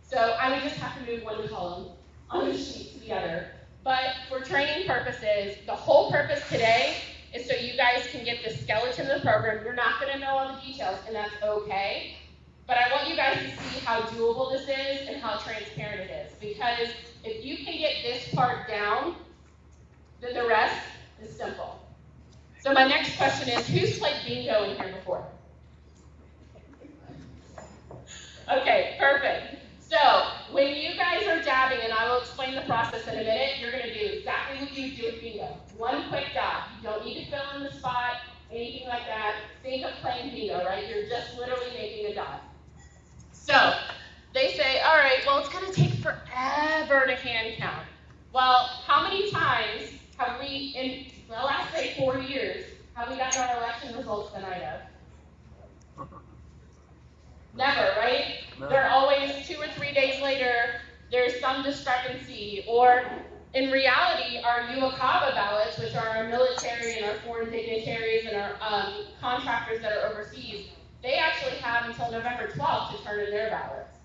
So I would just have to move one column on the sheet to the other. But for training purposes, the whole purpose today is so you guys can get the skeleton of the program. You're not going to know all the details, and that's okay. But I want you guys to see how doable this is and how transparent it is. Because if you can get this part down, then the rest is simple. So my next question is, who's played bingo in here before? Okay, perfect. So when you guys are dabbing, and I will explain the process in a minute, you're going to do exactly what you do with bingo. One quick dab. You don't need to fill in the spot, anything like that. Think of playing bingo, right? You're just literally making a dot. So they say, all right, well, it's going to take forever to hand count. Well, how many times have we, in the last, say, 4 years, have we gotten our election results the night of? Never, right? No. They're always 2 or 3 days later, there's some discrepancy. Or in reality, our UOCAVA ballots, which are our military and our foreign dignitaries and our contractors that are overseas, they actually have until November 12th to turn in their ballots.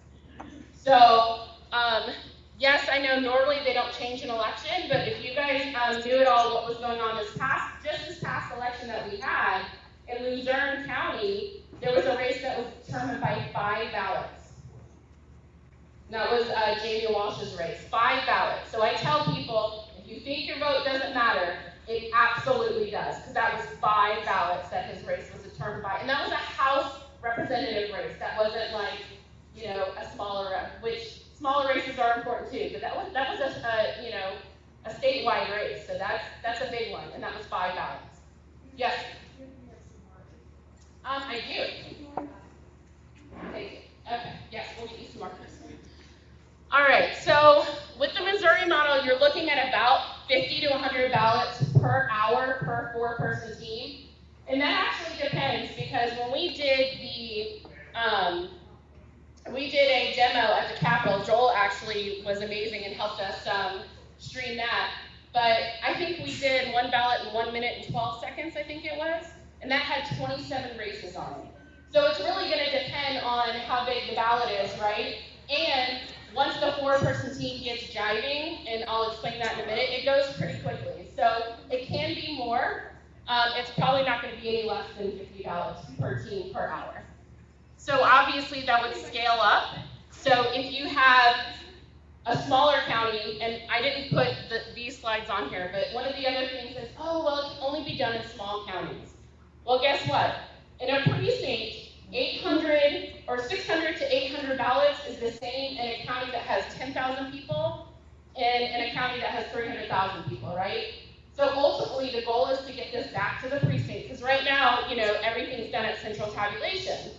So, yes, I know normally they don't change an election, but if you guys knew at all what was going on this past election that we had, in Luzerne County, there was a race that was determined by 5 ballots. And that was Jamie Walsh's race, 5 ballots. So I tell people, if you think your vote doesn't matter, it absolutely does, because that was 5 ballots that his race was determined by. And that was a House representative race. That wasn't like, a smaller, which smaller races are important too, but that was a statewide race. So that's a big one, and that was 5 ballots. Yes? I do. Thank you. Okay, yes, we'll get you some markers. All right, so with the Missouri model, you're looking at about 50 to 100 ballots per hour per 4-person team. And that actually depends, because when we did a demo at the Capitol, Joel actually was amazing and helped us stream that. But I think we did 1 ballot in 1 minute and 12 seconds, I think it was. And that had 27 races on it. So it's really going to depend on how big the ballot is, right? And once the 4-person team gets jiving, and I'll explain that in a minute, it goes pretty quickly. So it can be more. It's probably not going to be any less than 50 ballots per team per hour. So obviously that would scale up. So if you have a smaller county, and I didn't put these slides on here, but one of the other things is, oh, well, it can only be done in small counties. Well, guess what? In a precinct, 800 or 600 to 800 ballots is the same in a county that has 10,000 people and in a county that has 300,000 people, right? So ultimately, the goal is to get this back to the precinct, because right now, everything's done at central tabulation.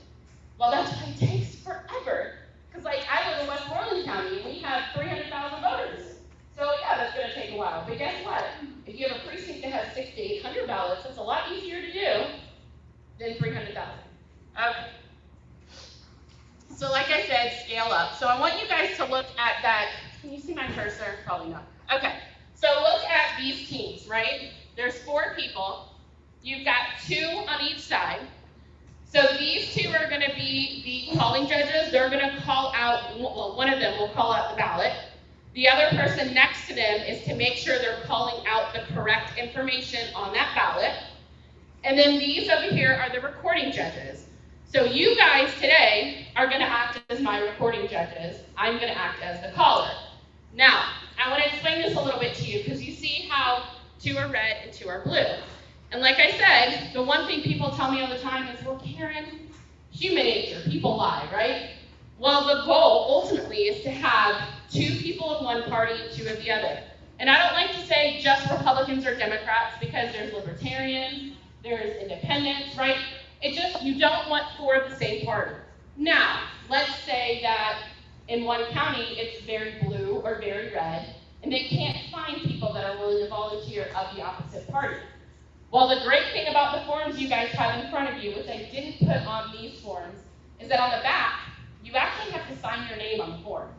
Well, that's why it takes forever, because I live in Westmoreland County, and we have 300,000 voters. So yeah, that's going to take a while. But guess what? If you have a precinct that has 600 to 800 ballots, it's a lot easier to do than 300,000. Okay. So like I said, scale up. So I want you guys to look at that. Can you see my cursor? Probably not. Okay. So look at these teams, right? There's 4 people. You've got 2 on each side. So these 2 are going to be the calling judges. They're going to call out, well, one of them will call out the ballot. The other person next to them is to make sure they're calling out the correct information on that ballot. And then these over here are the recording judges. So you guys today are going to act as my recording judges. I'm going to act as the caller. Now, I want to explain this a little bit to you, because you see how 2 are red and 2 are blue. And like I said, the one thing people tell me all the time is, well, Karen, human nature, people lie, right? Well, the goal ultimately is to have 2 people of one party and 2 of the other. And I don't like to say just Republicans or Democrats, because there's libertarians, there's independents, right? It just, you don't want 4 of the same party. Now, let's say that in one county it's very blue or very red, and they can't find people that are willing to volunteer of the opposite party. Well, the great thing about the forms you guys have in front of you, which I didn't put on these forms, is that on the back, you actually have to sign your name on the form.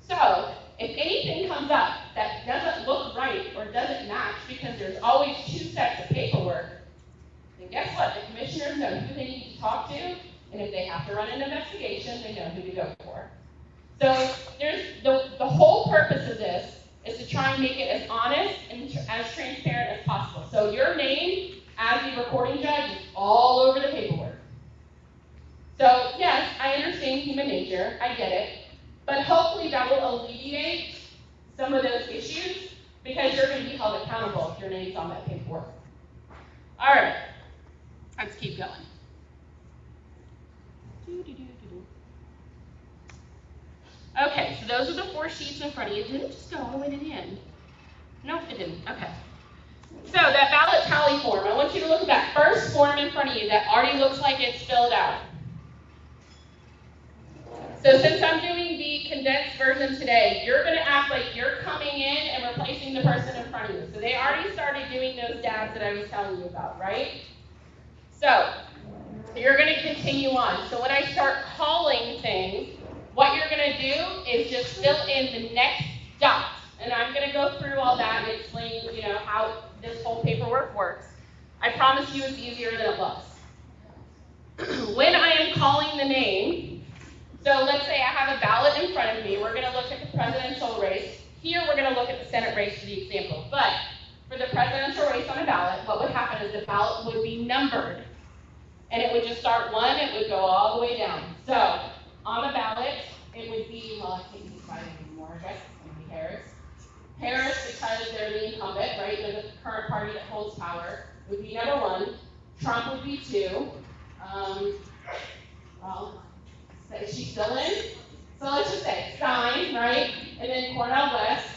So, if anything comes up that doesn't look right or doesn't match, because there's always 2 sets of paperwork, then guess what? The commissioners know who they need to talk to, and if they have to run an investigation, they know who to go for. So, there's the whole purpose of this is to try and make it as honest and as transparent as possible. So your name, as the recording judge, is all over the paperwork. So yes, I understand human nature, I get it, but hopefully that will alleviate some of those issues, because you're going to be held accountable if your name's on that paperwork. All right, let's keep going. Okay, so those are the 4 sheets in front of you. Didn't it just go all the way to the end? Nope, it didn't. Okay. So that ballot tally form, I want you to look at that first form in front of you that already looks like it's filled out. So since I'm doing the condensed version today, you're going to act like you're coming in and replacing the person in front of you. So they already started doing those dabs that I was telling you about, right? So you're going to continue on. So when I start calling things, what you're going to do is just fill in the next dot. And I'm going to go through all that and explain, how this whole paperwork works. I promise you it's easier than it looks. When I am calling the name, so let's say I have a ballot in front of me. We're going to look at the presidential race. Here we're going to look at the Senate race for the example. But for the presidential race on a ballot, what would happen is the ballot would be numbered. And it would just start 1, it would go all the way down. So on the ballot, it would be, well, I can't decide anymore, I guess it's going to be Harris. Harris, because they're the incumbent, right? They're the current party that holds power, would be number 1. Trump would be 2. Well, is she still in? So let's just say Stein, right? And then Cornel West.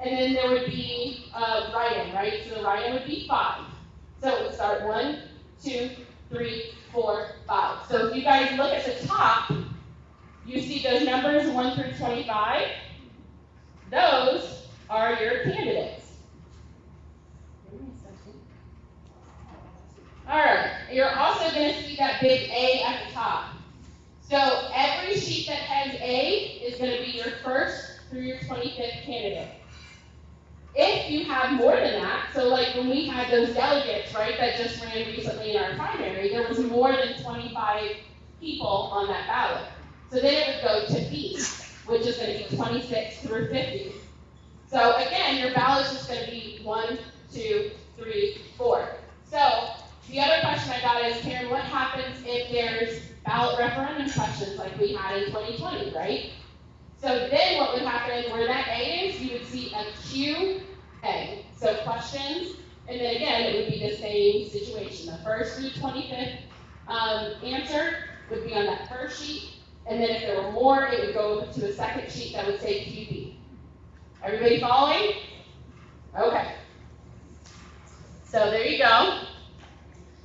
And then there would be write-in, right? So the write-in would be 5. So it would start 1, 2, 3, 4, 5. So if you guys look at the top, you see those numbers 1 through 25. Those are your candidates. All right, you're also going to see that big A at the top. So every sheet that has A is going to be your first through your 25th candidate. If you have more than that, so like when we had those delegates, right, that just ran recently in our primary, there was more than 25 people on that ballot. So then it would go to B, which is going to be 26 through 50. So again, your ballot is just going to be 1, 2, 3, 4. So the other question I got is, Karen, what happens if there's ballot referendum questions like we had in 2020, right? So then what would happen where that A is, you would see a Q&A. So questions, and then again, it would be the same situation. The first through 25th answer would be on that first sheet, and then if there were more, it would go to a second sheet that would say QB. Everybody following? Okay. So there you go.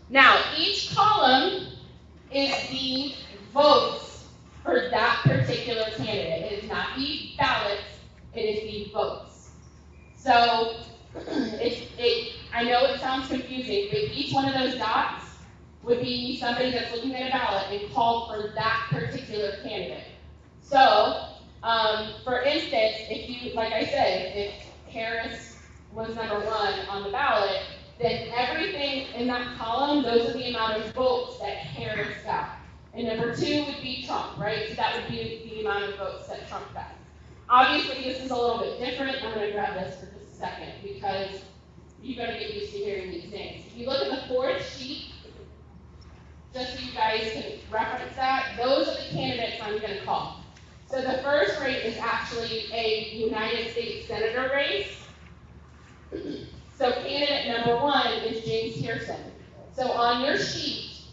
Now, each column is the votes for that particular candidate. It is not the ballots, it is the votes. So, I know it sounds confusing, but each one of those dots would be somebody that's looking at a ballot and called for that particular candidate. So, for instance, if you, like I said, if Harris was number 1 on the ballot, then everything in that column, those are the amount of votes that Harris got. And number 2 would be Trump, right? So that would be the amount of votes that Trump got. Obviously, this is a little bit different. I'm going to grab this for just a second because you've got to get used to hearing these things. If you look at the 4th sheet, just so you guys can reference that, those are the candidates I'm going to call. So the first race is actually a United States Senator race. So candidate number 1 is James Pearson. So on your sheet,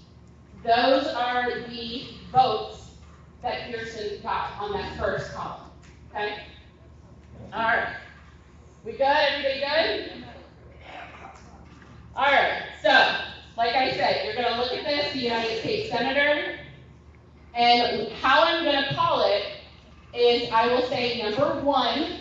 those are the votes that Pearson got on that first column. Okay? All right. We good? Everybody good? All right. So, like I said, you're going to look at this, the United States Senator, and how I'm going to call it is I will say number 1,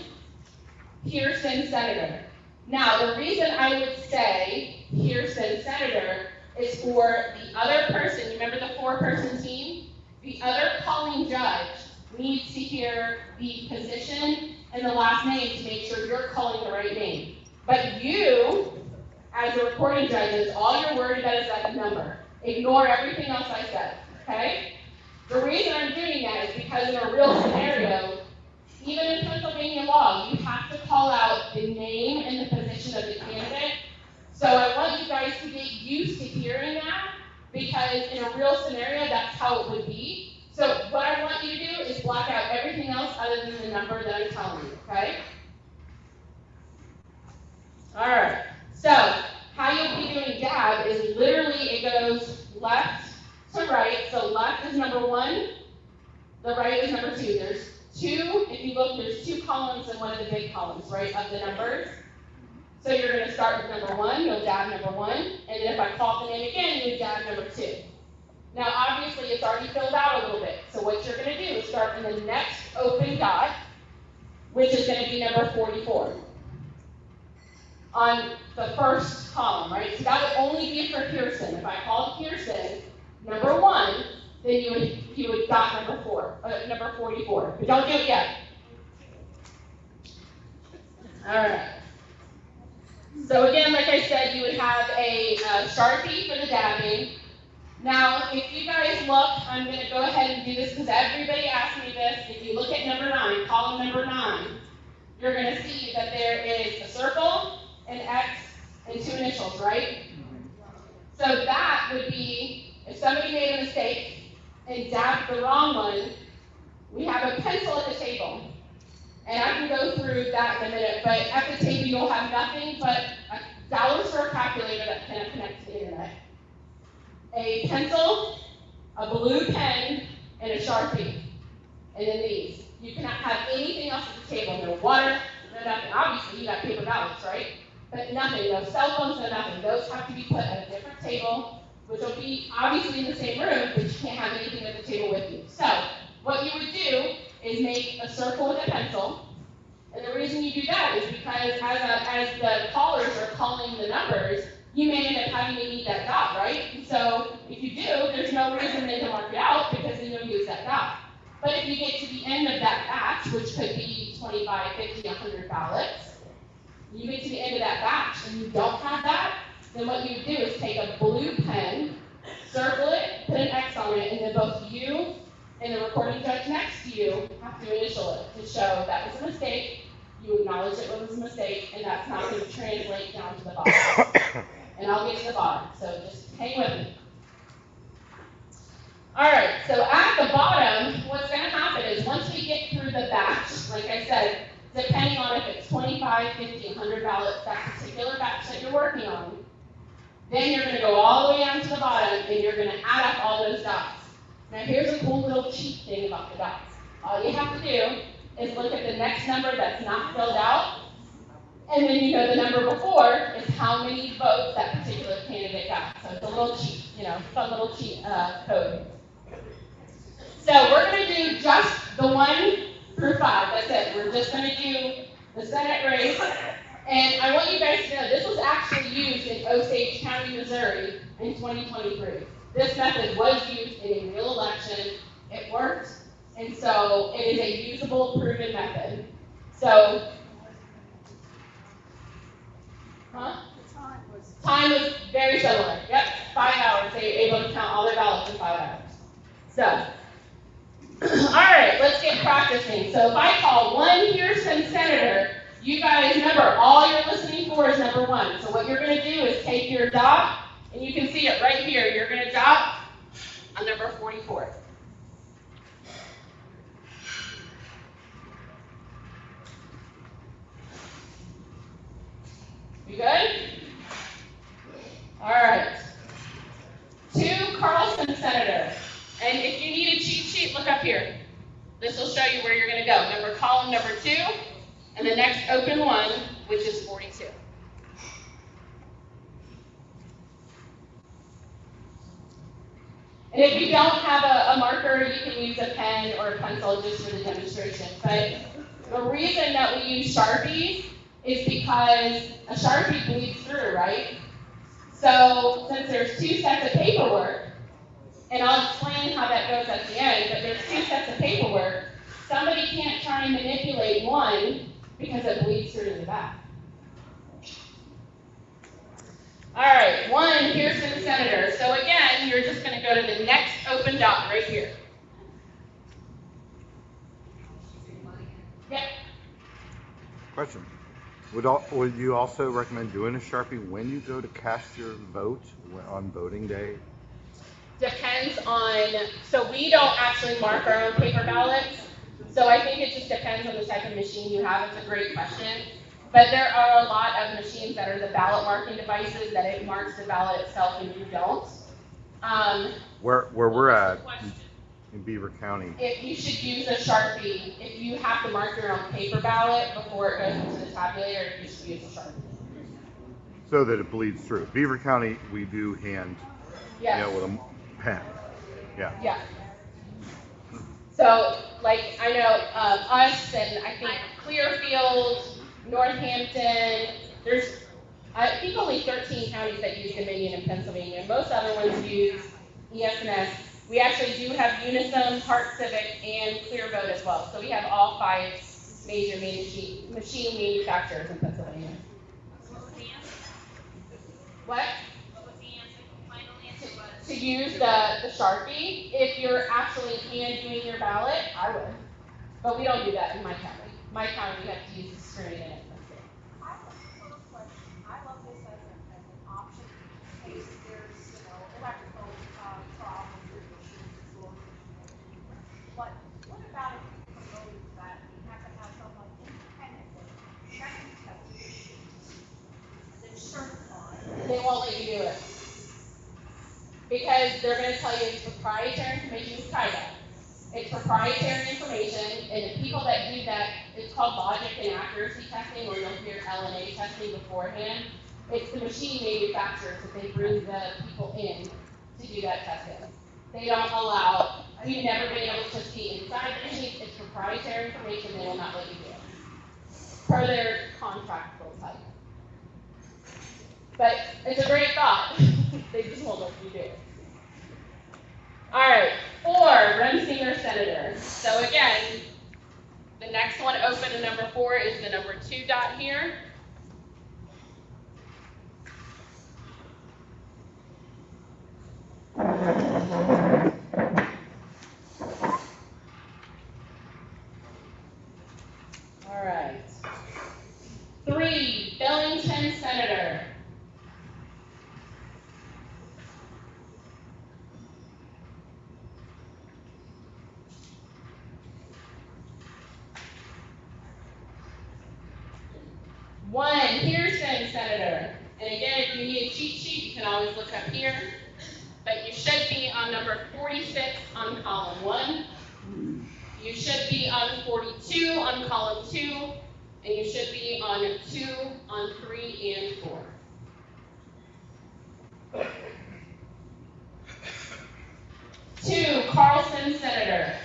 Pearson Senator. Now, the reason I would say Pearson Senator is for the other person, you remember the 4-person team? The other calling judge needs to hear the position and the last name to make sure you're calling the right name. But you, as the recording judges, all you're worried about is that number. Ignore everything else I said, okay? The reason I'm doing that is because in a real scenario, even in Pennsylvania law, you have to call out the name and the position of the candidate. So I want you guys to get used to hearing that, because in a real scenario, that's how it would be. So what I want you to do is block out everything else other than the number that I'm telling you, okay? All right, so how you'll be doing dab is literally it goes left to right. So left is number 1, the right is number 2. There's 2, if you look, there's 2 columns in one of the big columns, right, of the numbers. So you're going to start with number 1, you'll dab number 1, and then if I call the name again, you dab number 2. Now obviously it's already filled out a little bit, so what you're going to do is start in the next open dot, which is going to be number 44. On the first column, right? So that would only be for Pearson. If I called Pearson number 1, then you would dot number 44. But don't do it yet. All right. So again, like I said, you would have a Sharpie for the dabbing. Now, if you guys look, I'm going to go ahead and do this because everybody asked me this. If you look at number 9, column number 9, you're going to see that there is a circle, an X, and 2 initials, right? So that would be, if somebody made a mistake and dabbed the wrong one, we have a pencil at the table. And I can go through that in a minute, but at the table you'll have nothing but a dollar store calculator that can connect to the internet, a pencil, a blue pen, and a Sharpie. And then these. You cannot have anything else at the table. No water, no nothing. Obviously, you got paper ballots, right? But nothing, no cell phones, no nothing. Those have to be put at a different table, which will be obviously in the same room, but you can't have anything at the table with you. So, what you would do is make a circle with a pencil. And the reason you do that is because as the callers are calling the numbers, you may end up having to need that dot, right? And so if you do, there's no reason then to mark it out because then you'll use that dot. But if you get to the end of that batch, which could be 25, 50, 100 ballots, you get to the end of that batch and you don't have that, then what you do is take a blue pen, circle it, put an X on it, and then both you and the recording judge next to you have to initial it to show that was a mistake, you acknowledge it was a mistake, and that's not going to translate down to the bottom. And I'll get to the bottom, so just hang with me. All right, so at the bottom, what's going to happen is once we get through the batch, like I said, depending on if it's 25, 50, 100 ballots, that particular batch that you're working on, then you're going to go all the way down to the bottom, and you're going to add up all those dots. Now here's a cool little cheat thing about the dots. All you have to do is look at the next number that's not filled out, and then you know the number before is how many votes that particular candidate got. So it's a little cheat, fun little cheat code. So we're going to do just the 1 through 5. That's it. We're just going to do the Senate race. And I want you guys to know this was actually used in Osage County, Missouri in 2023. This method was used in a real election. It worked. And so it is a usable, proven method. So, time was very similar. Yep, 5 hours. They were able to count all their ballots in 5 hours. So, all right, let's get practicing. So if I call 1 Pearson Senator, you guys remember, all you're listening for is number 1. So what you're going to do is take your dot, and you can see it right here. You're going to dot on number 44. up here. This will show you where you're going to go. Remember column number 2, and the next open one, which is 42. And if you don't have a marker, you can use a pen or a pencil just for the demonstration. But the reason that we use Sharpies is because a Sharpie bleeds through, right? So since there's 2 sets of paperwork, and I'll explain how that goes at the end, but there's 2 sets of paperwork, somebody can't try and manipulate one because it bleeds through to the back. All right, 1 Pearson Senator. So again, you're just going to go to the next open dot right here. Yep. Question. Would you also recommend doing a Sharpie when you go to cast your vote on voting day? Depends on, so we don't actually mark our own paper ballots. So I think it just depends on the type of machine you have. It's a great question. But there are a lot of machines that are the ballot marking devices that it marks the ballot itself and you don't. Where we're at in Beaver County. If you should use a Sharpie, if you have to mark your own paper ballot before it goes into the tabulator, you should use a Sharpie. So that it bleeds through. Beaver County, we do hand, Yes. with a pen. Yeah. Yeah. So, like, I know us and I think Clearfield, Northampton, there's, I think only 13 counties that use Dominion in Pennsylvania. Most other ones use ES&S. We actually do have Unisom, Hart Civic, and Clearvote as well. So we have all 5 major machine manufacturers in Pennsylvania. What? To use the Sharpie, if you're actually hand doing your ballot, I would. But we don't do that in my county. My county, we have to use the screen in it. I have a little question. I love this as an option in case there's, electrical, problems with machines or. But what about if we promote that we have to have someone independently checking test machines? Then certified. They won't let you do it. Because they're going to tell you it's proprietary information. It's TIDA. It's proprietary information, and the people that do that, it's called logic and accuracy testing, or you'll hear LNA testing beforehand. It's the machine manufacturers that they bring the people in to do that testing. They don't allow, we've never been able to see inside the machine. It's proprietary information. They will not let you do it. Per their contract, they'll tell you. But it's a great thought. They just won't let you do it. All right, 4 Rensinger Senator. So again, the next one open in number 4 is the number 2 dot here. All right. 3 Billington Senator. One Pearson Senator. And again, if you need a cheat sheet, you can always look up here. But you should be on number 46 on column 1. You should be on 42 on column 2. And you should be on 2 on 3 and 4. 2 Carlson Senator.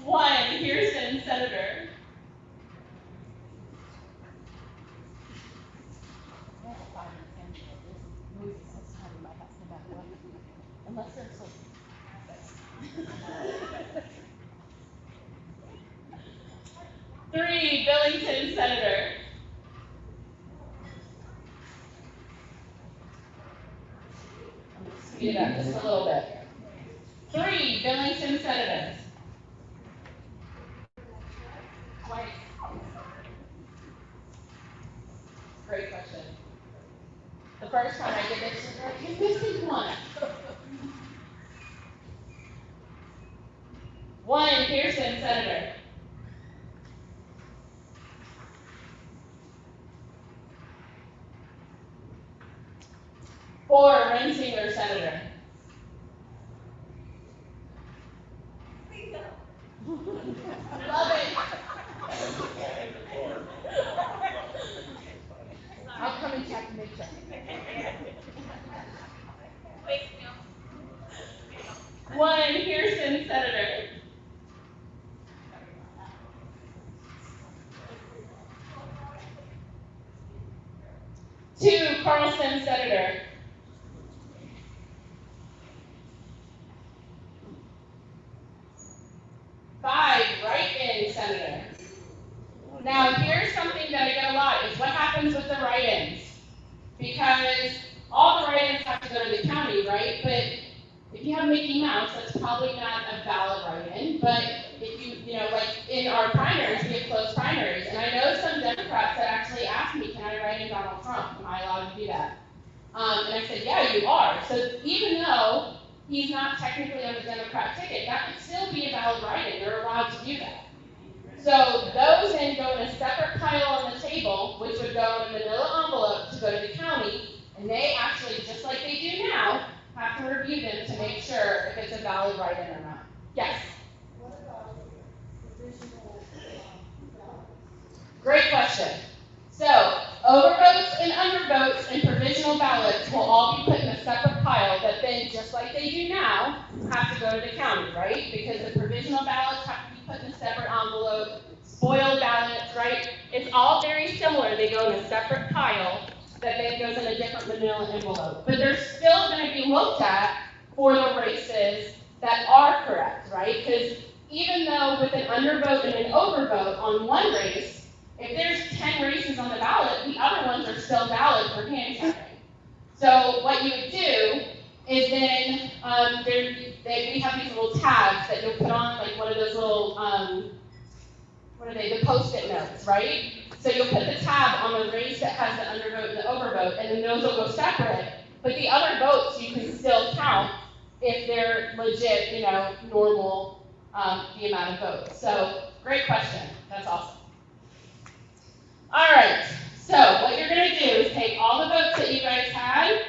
One Pearson Senator. Unless they're so 3 Billington Senator. I'm going to speed it up just a little bit. 3 Billington Senators. Twice. Great question. The first time I did this, you're missing one. 1 Pearson, Senator. 4, Rensinger, Senator. Love it. I'll come and check and make sure. Wait, no. 1, Pearson, Senator. 2, Carlson, Senator. 5, write-in, Senator. Now, here's something that I get a lot, is what happens with the write-ins? Because all the write-ins have to go to the county, right? But if you have Mickey Mouse, that's probably not a valid write-in. But if you know, like in our primaries, we have closed primaries. And I know some Democrats that actually asked me, can I write in Donald Trump? Am I allowed to do that? And I said, yeah, you are. So even though he's not technically on the Democrat ticket, that would still be a valid write-in. They're allowed to do that. So those then go in a separate pile on the table, which would go in a manila envelope to go to the county, and they actually, just like they do now, have to review them to make sure if it's a valid write-in or not. Yes? What about provisional ballots? Great question. So, overvotes and undervotes and provisional ballots will all be put in a separate pile that then, just like they do now, have to go to the county, right? Because the provisional ballots have to be put in a separate envelope, spoiled ballots, right? It's all very similar. They go in a separate pile that then goes in a different manila envelope. But they're still going to be looked at for the races that are correct, right? Because even though with an undervote and an overvote on one race, if there's 10 races on the ballot, the other ones are still valid for hand counting. So what you would do is then we have these little tabs that you'll put on, like one of those little, what are they, the Post-it notes, right? So you'll put the tab on the race that has the undervote and the overvote, and then those will go separate. But the other votes you can still count if they're legit, you know, normal, the amount of votes. So great question. That's awesome. All right, so what you're going to do is take all the votes that you guys had.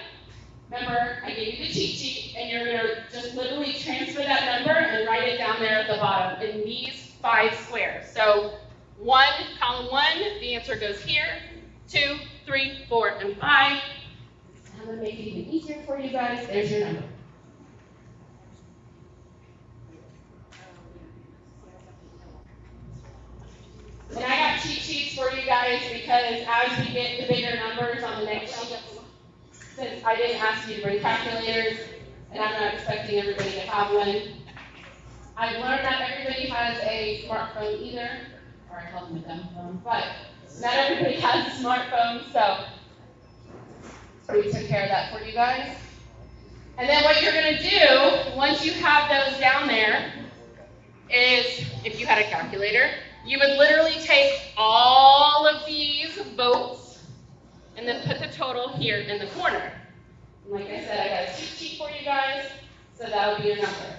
Remember, I gave you the cheat sheet, and you're going to just literally transfer that number and write it down there at the bottom in these 5 squares. So 1, column 1, the answer goes here. 2, 3, 4, and 5. I'm going to make it even easier for you guys. There's your number. And I got cheat sheets for you guys because as we get the bigger numbers on the next sheet, since I didn't ask you to bring calculators, and I'm not expecting everybody to have one, I've learned not everybody has a smartphone either, or I call them a dumb phone, but not everybody has a smartphone, so we took care of that for you guys. And then what you're going to do, once you have those down there, is, if you had a calculator, you would literally take all of these votes and then put the total here in the corner. And like I said, I got a cheat sheet for you guys, so that'll be your number.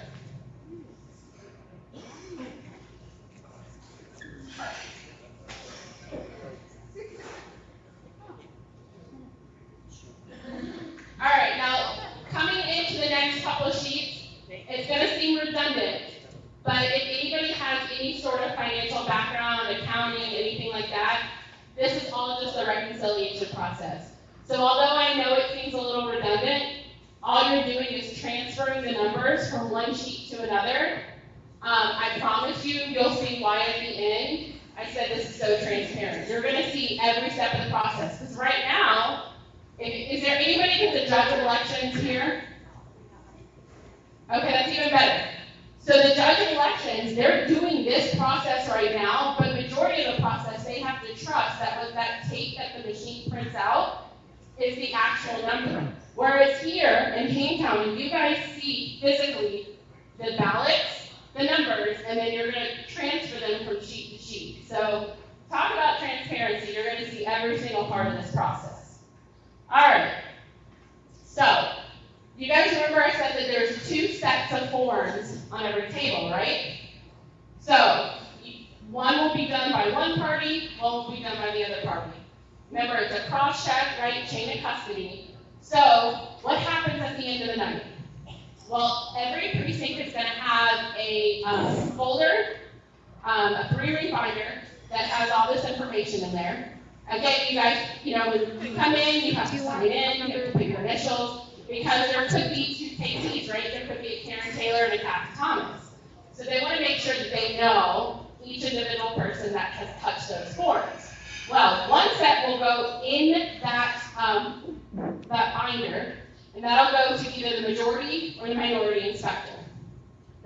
All right, now coming into the next couple of sheets, it's going to seem redundant. But if anybody has any sort of financial background, accounting, anything like that, this is all just the reconciliation process. So although I know it seems a little redundant, all you're doing is transferring the numbers from one sheet to another. I promise you, you'll see why at the end. I said this is so transparent. You're going to see every step of the process. Because right now, is there anybody that's a judge of elections here? Okay, that's even better. So the judge of elections, they're doing this process right now, but majority of the process, they have to trust that what that tape that the machine prints out is the actual number. Whereas here in hand counting, you guys see physically the ballots, the numbers, and then you're going to transfer them from sheet to sheet. So talk about transparency. You're going to see every single part of this process. All right. So you guys remember I said that there's 2 sets of forms on every table, right? right? Chain of custody. So what happens at the end of the night? Well, every precinct is going to have a folder, a 3-ring binder that has all this information in there. Again, you guys, when you come in, you have to sign in, you have to put your initials, because there could be 2 KCs, right? There could be a Karen Taylor and a Kathy Thomas. So they want to make sure that they know each individual person that has touched those forms. Well, one set will go in that binder, and that'll go to either the majority or the minority inspector.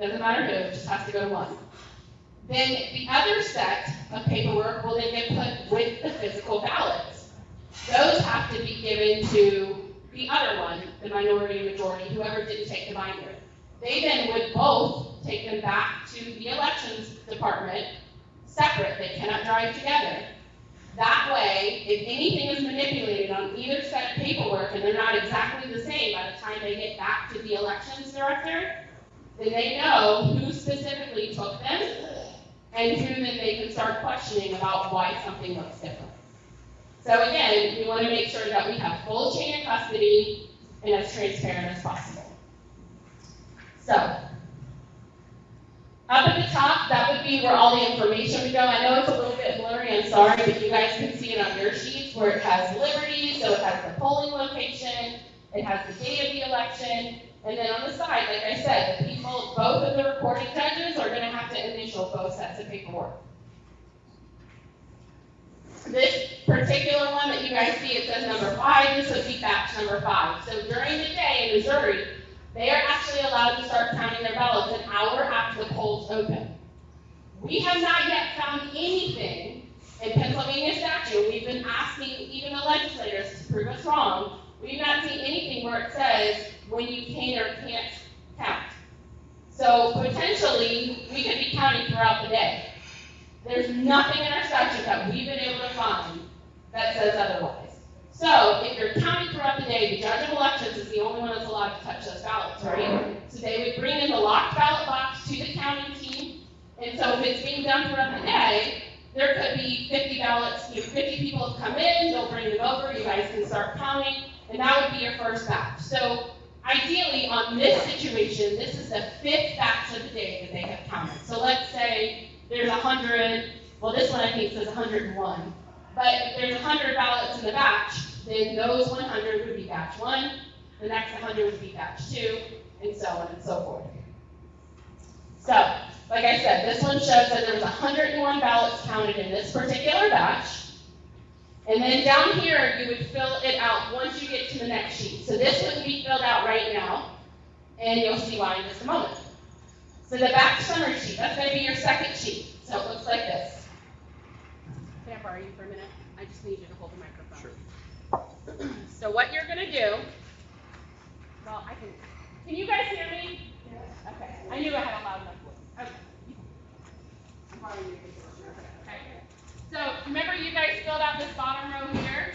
Doesn't matter who, it just has to go to one. Then the other set of paperwork will then get put with the physical ballots. Those have to be given to the other one, the minority and majority, whoever didn't take the binder. They then would both take them back to the elections department separate. They cannot drive together. That way, if anything is manipulated on either set of paperwork and they're not exactly the same by the time they get back to the elections director, then they know who specifically took them and who then they can start questioning about why something looks different. So again, we want to make sure that we have full chain of custody and as transparent as possible. So, up at the top, that would be where all the information would go. I know it's a little bit blurry, I'm sorry, but you guys can see it on your sheets where it has Liberty, so it has the polling location, it has the date of the election, and then on the side, like I said, the people, both of the recording judges are going to have to initial both sets of paperwork. This particular one that you guys see, it says number 5, this would be batch number 5. So during the day in Missouri, they are actually allowed to start counting their ballots an hour after the polls open. We have not yet found anything in Pennsylvania statute. We've been asking even the legislators to prove us wrong. We've not seen anything where it says when you can or can't count. So potentially, we could be counting throughout the day. There's nothing in our statute that we've been able to find that says otherwise. So if you're counting throughout the day, the judge of elections is the only one that's allowed to touch those ballots, right? So they would bring in the locked ballot box to the counting team. And so if it's being done throughout the day, there could be 50 ballots, 50 people have come in, they'll bring them over, you guys can start counting, and that would be your first batch. So ideally, on this situation, this is the 5th batch of the day that they have counted. So let's say there's 100, well this one I think says 101. But if there's 100 ballots in the batch, then those 100 would be batch 1, the next 100 would be batch 2, and so on and so forth. So, like I said, this one shows that there was 101 ballots counted in this particular batch. And then down here, you would fill it out once you get to the next sheet. So this wouldn't be filled out right now, and you'll see why in just a moment. So the batch summary sheet, that's going to be your second sheet. So it looks like this. Can I borrow you for a minute? I just need you to hold the microphone. Sure. So what you're going to do, well, can you guys hear me? Yes. Okay. I knew I had a loud enough voice. Okay. I'm borrowing you. Okay. So remember you guys filled out this bottom row here?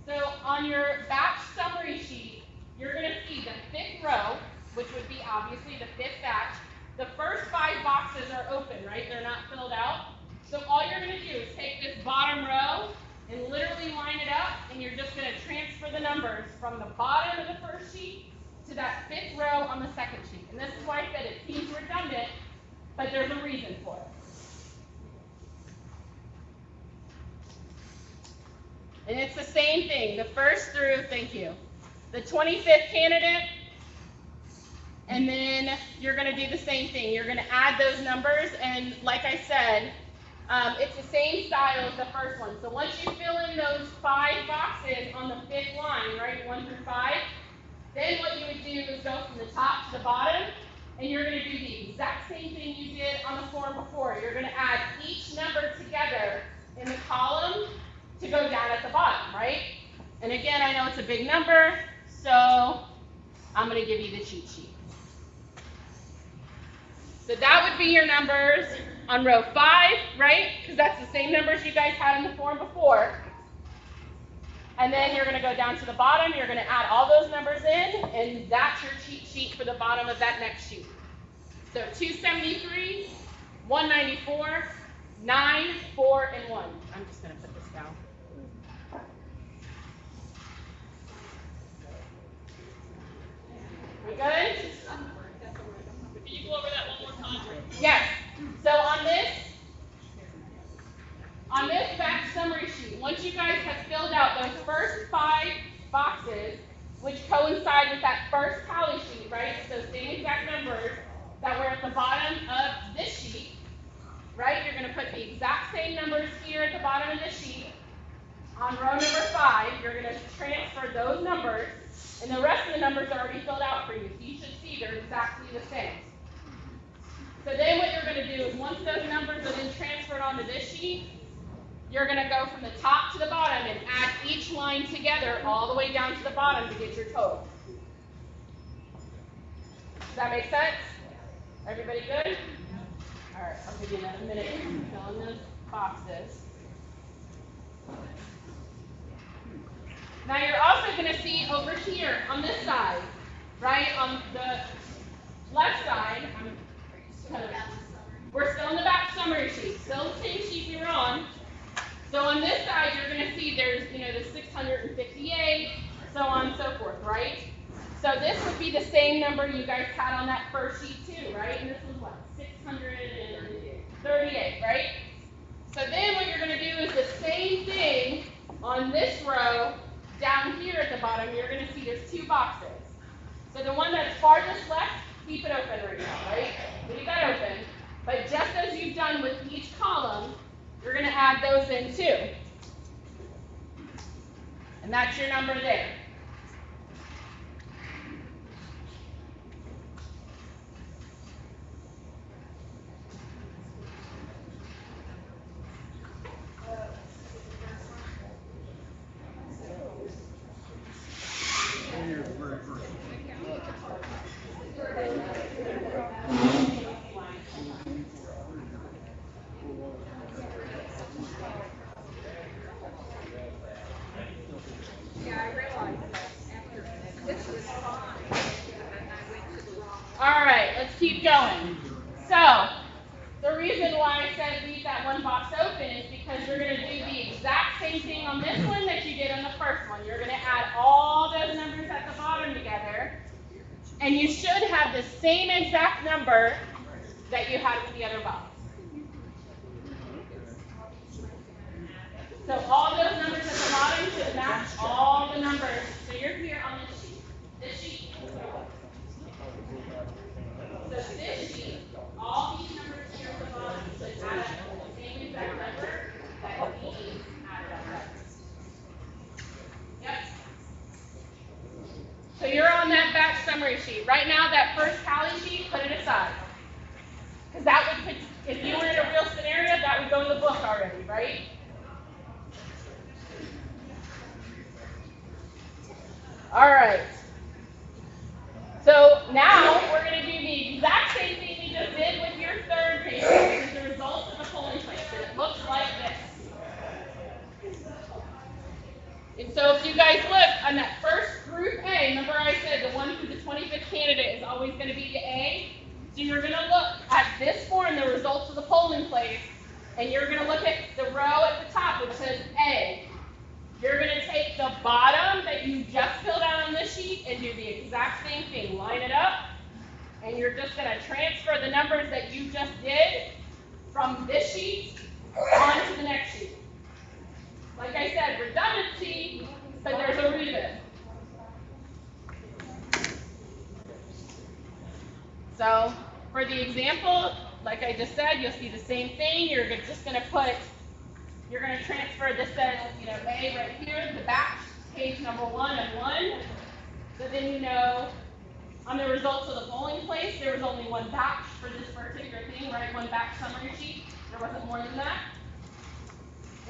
So on your batch summary sheet, you're going to see the 5th row, which would be obviously the 5th batch. The first 5 boxes are open, right? They're not filled out. So all you're going to do is take this bottom row and literally line it up, and you're just going to transfer the numbers from the bottom of the first sheet to that 5th row on the second sheet. And this is why I said it seems redundant, but there's a reason for it. And it's the same thing, the first through, thank you, the 25th candidate, and then you're going to do the same thing. You're going to add those numbers, and like I said, it's the same style as the first one. So once you fill in those 5 boxes on the 5th line, right, 1 through 5, then what you would do is go from the top to the bottom, and you're going to do the exact same thing you did on the form before. You're going to add each number together in the column to go down at the bottom, right? And again, I know it's a big number, so I'm going to give you the cheat sheet. So that would be your numbers on row 5, right? Because that's the same numbers you guys had in the form before. And then you're going to go down to the bottom, you're going to add all those numbers in, and that's your cheat sheet for the bottom of that next sheet. So 273, 194, 9, 4, and 1. I'm just going to put this down. We good? Can you go over that one more time? Yes. So on this back summary sheet, once you guys have filled out those first 5 boxes, which coincide with that first tally sheet, right? So same exact numbers that were at the bottom of this sheet, right? You're going to put the exact same numbers here at the bottom of this sheet. On row number 5, you're going to transfer those numbers, and the rest of the numbers are already filled out for you, so you should see they're exactly the same. So then what you're going to do is once those numbers are then transferred onto this sheet, you're going to go from the top to the bottom and add each line together all the way down to the bottom to get your total. Does that make sense? Everybody good? All right, I'll give you another minute to fill in those boxes. Now you're also going to see over here on this side, right, on the left side, we're still in the back summary sheet, still the same sheet we were on. So on this side, you're going to see there's, the 658, so on and so forth, right? So this would be the same number you guys had on that first sheet too, right? And this was what, 638, right? So then what you're going to do is the same thing on this row down here at the bottom. You're going to see there's 2 boxes. So the one that's farthest left, keep it open right now, right? Leave that open. But just as you've done with each column, you're going to add those in too. And that's your number there. All right, let's keep going. So, the reason why I said leave that one box open is because you're going to do the exact same thing on this one that you did on the first one. You're going to add all those numbers at the bottom together, and you should have the same exact number that you had with the other box. So all those numbers at the bottom should match all the numbers. So you're here on this sheet. This sheet. So this sheet, all these numbers here at the bottom should add up to the same exact number that these added up. Yep. So you're on that back summary sheet. Right now, that first tally sheet, put it aside. Because that would, if you were in a real scenario, that would go in the book already, right? All right. So now we're going to do the exact same thing we just did with your third page, which is the results of the polling place. And it looks like this. And so if you guys look on that first group A, remember I said the one for the 25th candidate is always going to be the A. So you're going to look at this form, the results of the polling place, and you're going to look at the row at the top which says A. You're going to take the bottom that you just filled out on this sheet and do the exact same thing. Line it up, and you're just going to transfer the numbers that you just did from this sheet onto the next sheet. Like I said, redundancy, but there's a reason. So for the example, like I just said, you'll see the same thing. You're just going to transfer this says, A right here, the batch, page number 1 of 1. So then on the results of the polling place, there was only one batch for this particular thing, right? One batch summary sheet. There wasn't more than that.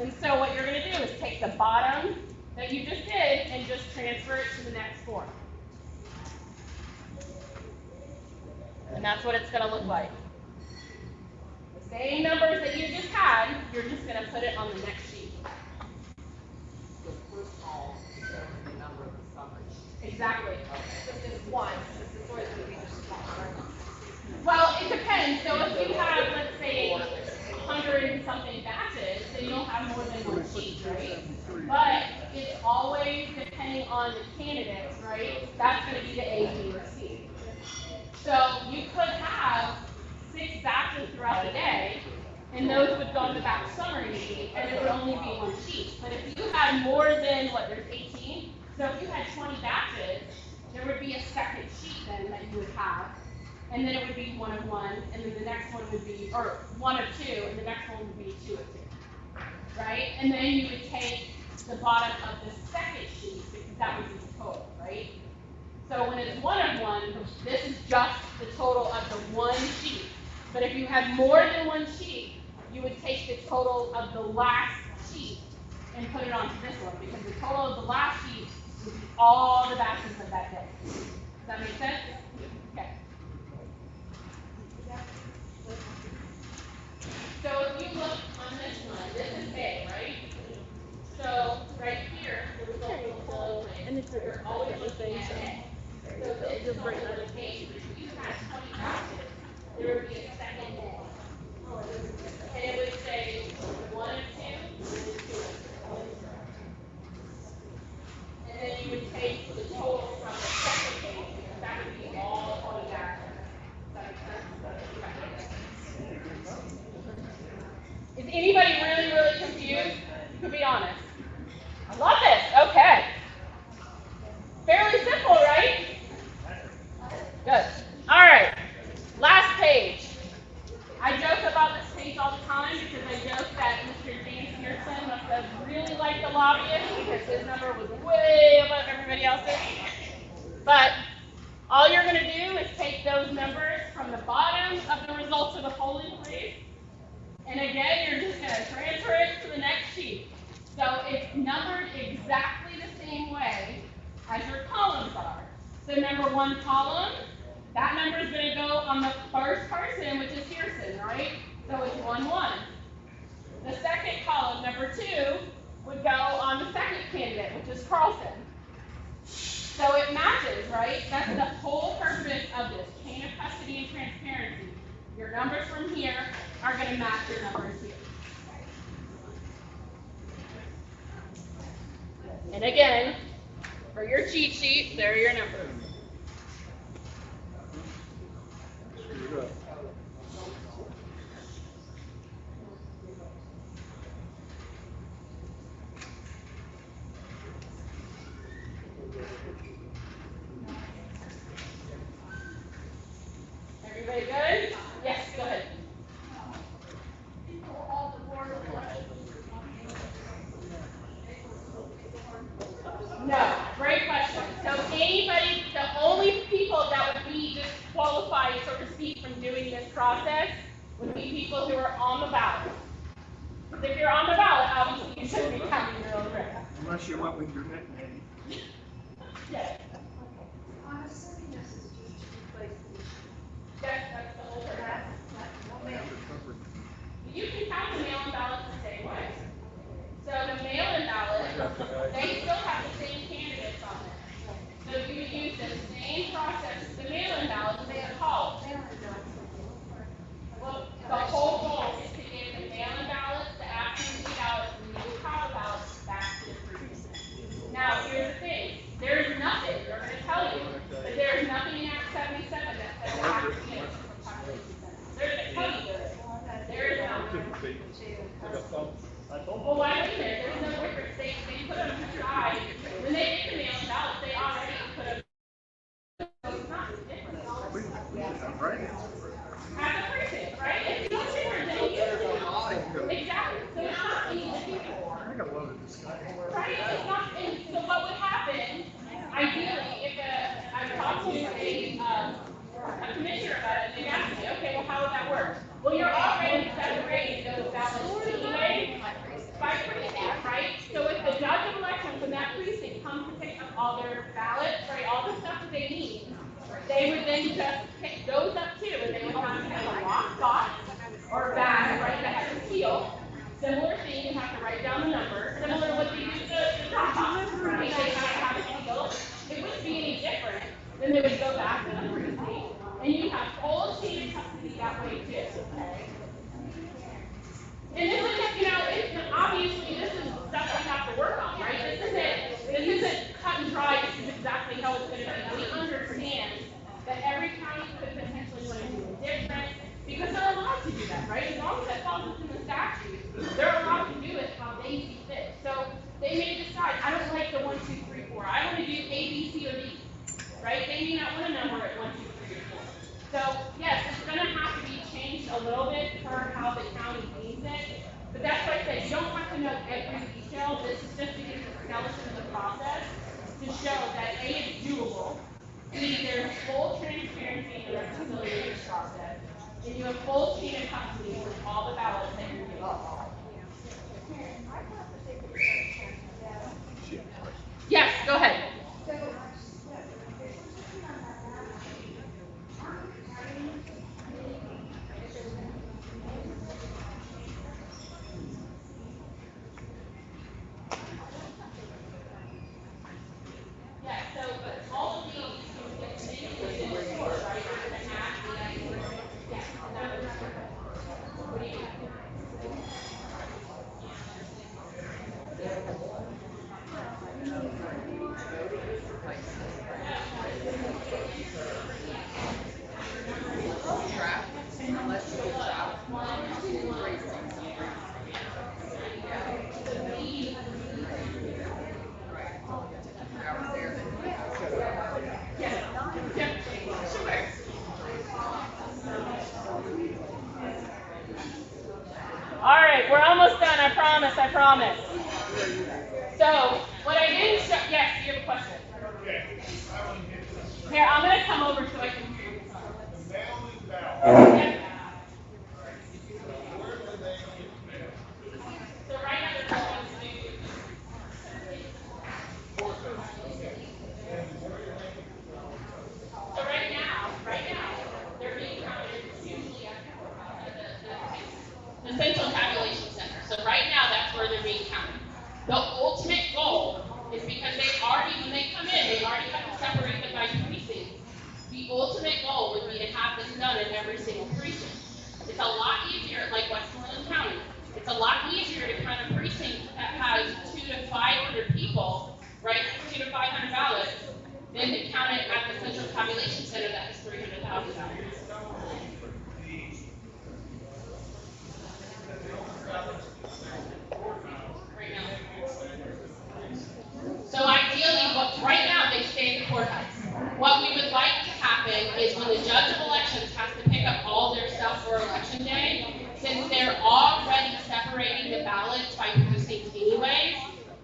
And so what you're going to do is take the bottom that you just did and just transfer it to the next form. And that's what it's going to look like. The same numbers that you just had, you're just going to put it on the next sheet. The first column is the number of the summary. Exactly. This is one, this is always going to be just one, right? Well, it depends. So if you have, let's say, 100 and something batches, then you'll have more than one sheet, right? But it's always depending on the candidates, right? That's going to be the A, B, or C. batches throughout the day, and those would go in the back summary sheet, and it would only be one sheet. But if you had more than, there's 18, so if you had 20 batches, there would be a second sheet then that you would have, and then it would be 1 of 1, and then the next one would be, or 1 of 2, and the next one would be 2 of 2, right? And then you would take the bottom of the second sheet, because that would be the total, right? So when it's 1 of 1, this is just the total of the one sheet. But if you had more than one sheet, you would take the total of the last sheet and put it onto this one, because the total of the last sheet would be all the batches of that day. Does that make sense? Okay. So if you look on this one, this is A, right? So right here, the result of the whole thing, you're always looking at A. So this is over the page. If you had 20 batches, there would be a second A. And it would say 1 of 2, and then 2 of 2. And then you would take the total from the second page, because that would be all 20 batches. Does that make sense? Is anybody really, really confused? You can be honest. I love this. Okay. Fairly simple, right? Good. All right. Last page. I joke about this page all the time because I joke that Mr. James Pearson must have really liked the lobbyist because his number was way above everybody else's. But all you're going to do is take those numbers from the bottom of the results of the polling place. And again, you're just going to transfer it to the next sheet. So it's numbered exactly the same way as your columns are. So number 1 column, that number is going to go on the first person, which is Pearson, right? So it's 1, 1. The second column, number 2, would go on the second candidate, which is Carlson. So it matches, right? That's the whole purpose of this chain of custody and transparency. Your numbers from here are going to match your numbers here. And again, for your cheat sheet, there are your numbers. Everybody good? Yes, go ahead. No, great question. So anybody, the only people that would be disqualified, so to speak, from doing this process would be people who are on the ballot. Because if you're on the ballot, obviously you shouldn't be counting your own risk. Unless you went with your nickname. Yes. I'm assuming this is just to replace the. Yes, that's the whole purpose. You can count the mail-in ballots the same way. So the mail-in ballot, they still have the same candidates on there. So you would use the same process as the mail-in ballot to make a call. Well, the whole goal is to get the mail-in ballots, the absentee ballots, and the new call ballots back to the precinct. Now, here's the thing. There's nothing, they're going to tell you, but there's nothing in Act 77 that says it has to be a population census. They're going to tell you there is. There is not. Well, why wait there? There's no difference. They put them aside. When they get the mail-in ballots, they already put them. So it's not different. Right? At the precinct, right? It's no different than it used to be. Exactly. So it's not easy. I got love this guy. Right? It's not, and so what would happen, ideally, if I talked to a commissioner about it, and they asked me, okay, well, how would that work? Well, you're already separating those ballots anyway by precinct, right? So if the judge of elections in that precinct comes to pick up all their ballots, right, all allowed to do that, right? As long as that falls within the statute, they're allowed to do it how they see fit. So they may decide, I don't like the 1, 2, 3, 4. I want to do A, B, C, or D, right? They may not want to number it 1, 2, 3, or 4. So yes, it's going to have to be changed a little bit per how the county deems it. But that's why I said you don't have to know every detail. This is just to get the skeleton of the process to show that A, it's doable. B, there's full transparency in the reconciliation process. And you have full chain of custody with all the ballots that you're giving. Yes, go ahead. Yeah, so but all of these can get into this report, right? And add the yes, and that was what do you All right, we're almost done, I promise, I promise. So, what I didn't show, yes, you have a question? Here, I'm going to come over so I can hear you. Yep. So right now they're going to do, so right now, they're being counted usually at the central tabulation center. So right now, that's where they're being counted. The ultimate goal is because they already, when they come in, they already have to separate them by precincts. The ultimate goal would be to have this done in every single precinct. It's a lot easier, like Westmoreland County. It's a lot easier to count a precinct that has 200 to 500 people, right? 200 to 500 ballots, than to count it at the central tabulation center that has 300,000 ballots. Right now. So ideally, right now they stay in the courthouse. What we would like to happen is when the judge of elections has to pick up all their stuff for election day, since they're already separating the ballots by precinct anyways,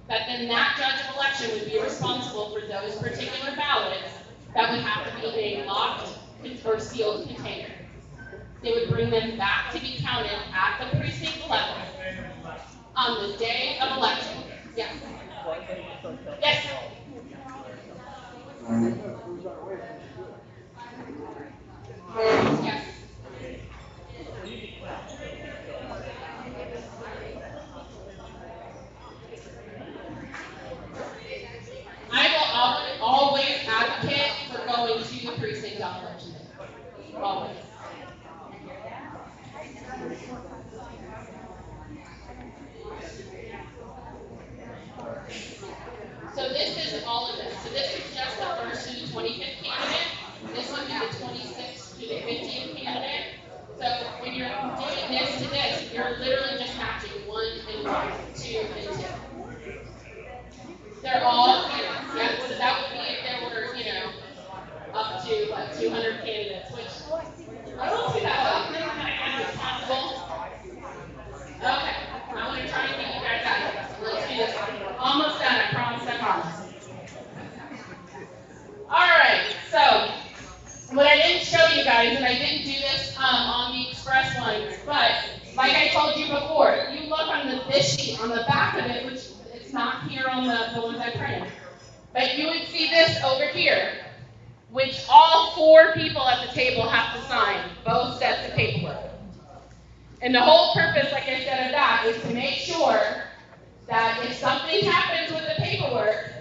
that then that judge of election would be responsible for those particular ballots that would have to be in a locked or sealed container. They would bring them back to be counted at the precinct level on the day of election. Yes. Yes. Yes. I will always advocate for going to the precinct on election day. Always. So this is all of this. So this is just the first to the 25th candidate. This would be the 26th to the 50th candidate. So when you're doing this to this, you're literally just matching 1 and 1, 2 and 2. They're all here. Yeah, so that would be if there were, up to like 200 candidates, which I don't see that up. They're kind of responsible. Okay, I'm going to try and get you guys out of this. Let's do this. Almost done, I promise, I promise. Alright, so what I didn't show you guys, and I didn't do this on the express ones, but like I told you before, you look on this sheet, on the back of it, which it's not here on the ones I printed, but you would see this over here, which all 4 people at the table have to sign, both sets of paperwork. And the whole purpose, like I said, of that is to make sure that if something happens with the paperwork,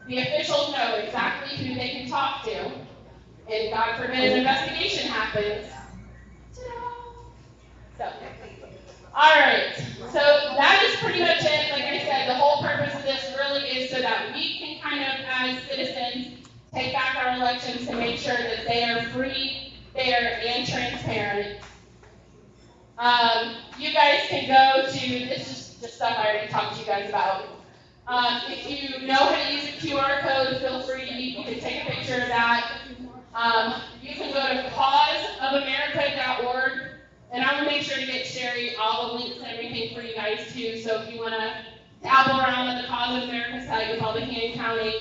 the officials know exactly who they can talk to, and God forbid an investigation happens. So, alright, so that is pretty much it. Like I said, the whole purpose of this really is so that we can kind of, as citizens, take back our elections to make sure that they are free, fair, and transparent. You guys can go to, this is just stuff I already talked to you guys about. If you know how to use a QR code, feel free, you can take a picture of that. You can go to causeofamerica.org, and I will make sure to get Sherry all the links and everything for you guys too. So if you want to dabble around on the Cause of America site with all the hand counting,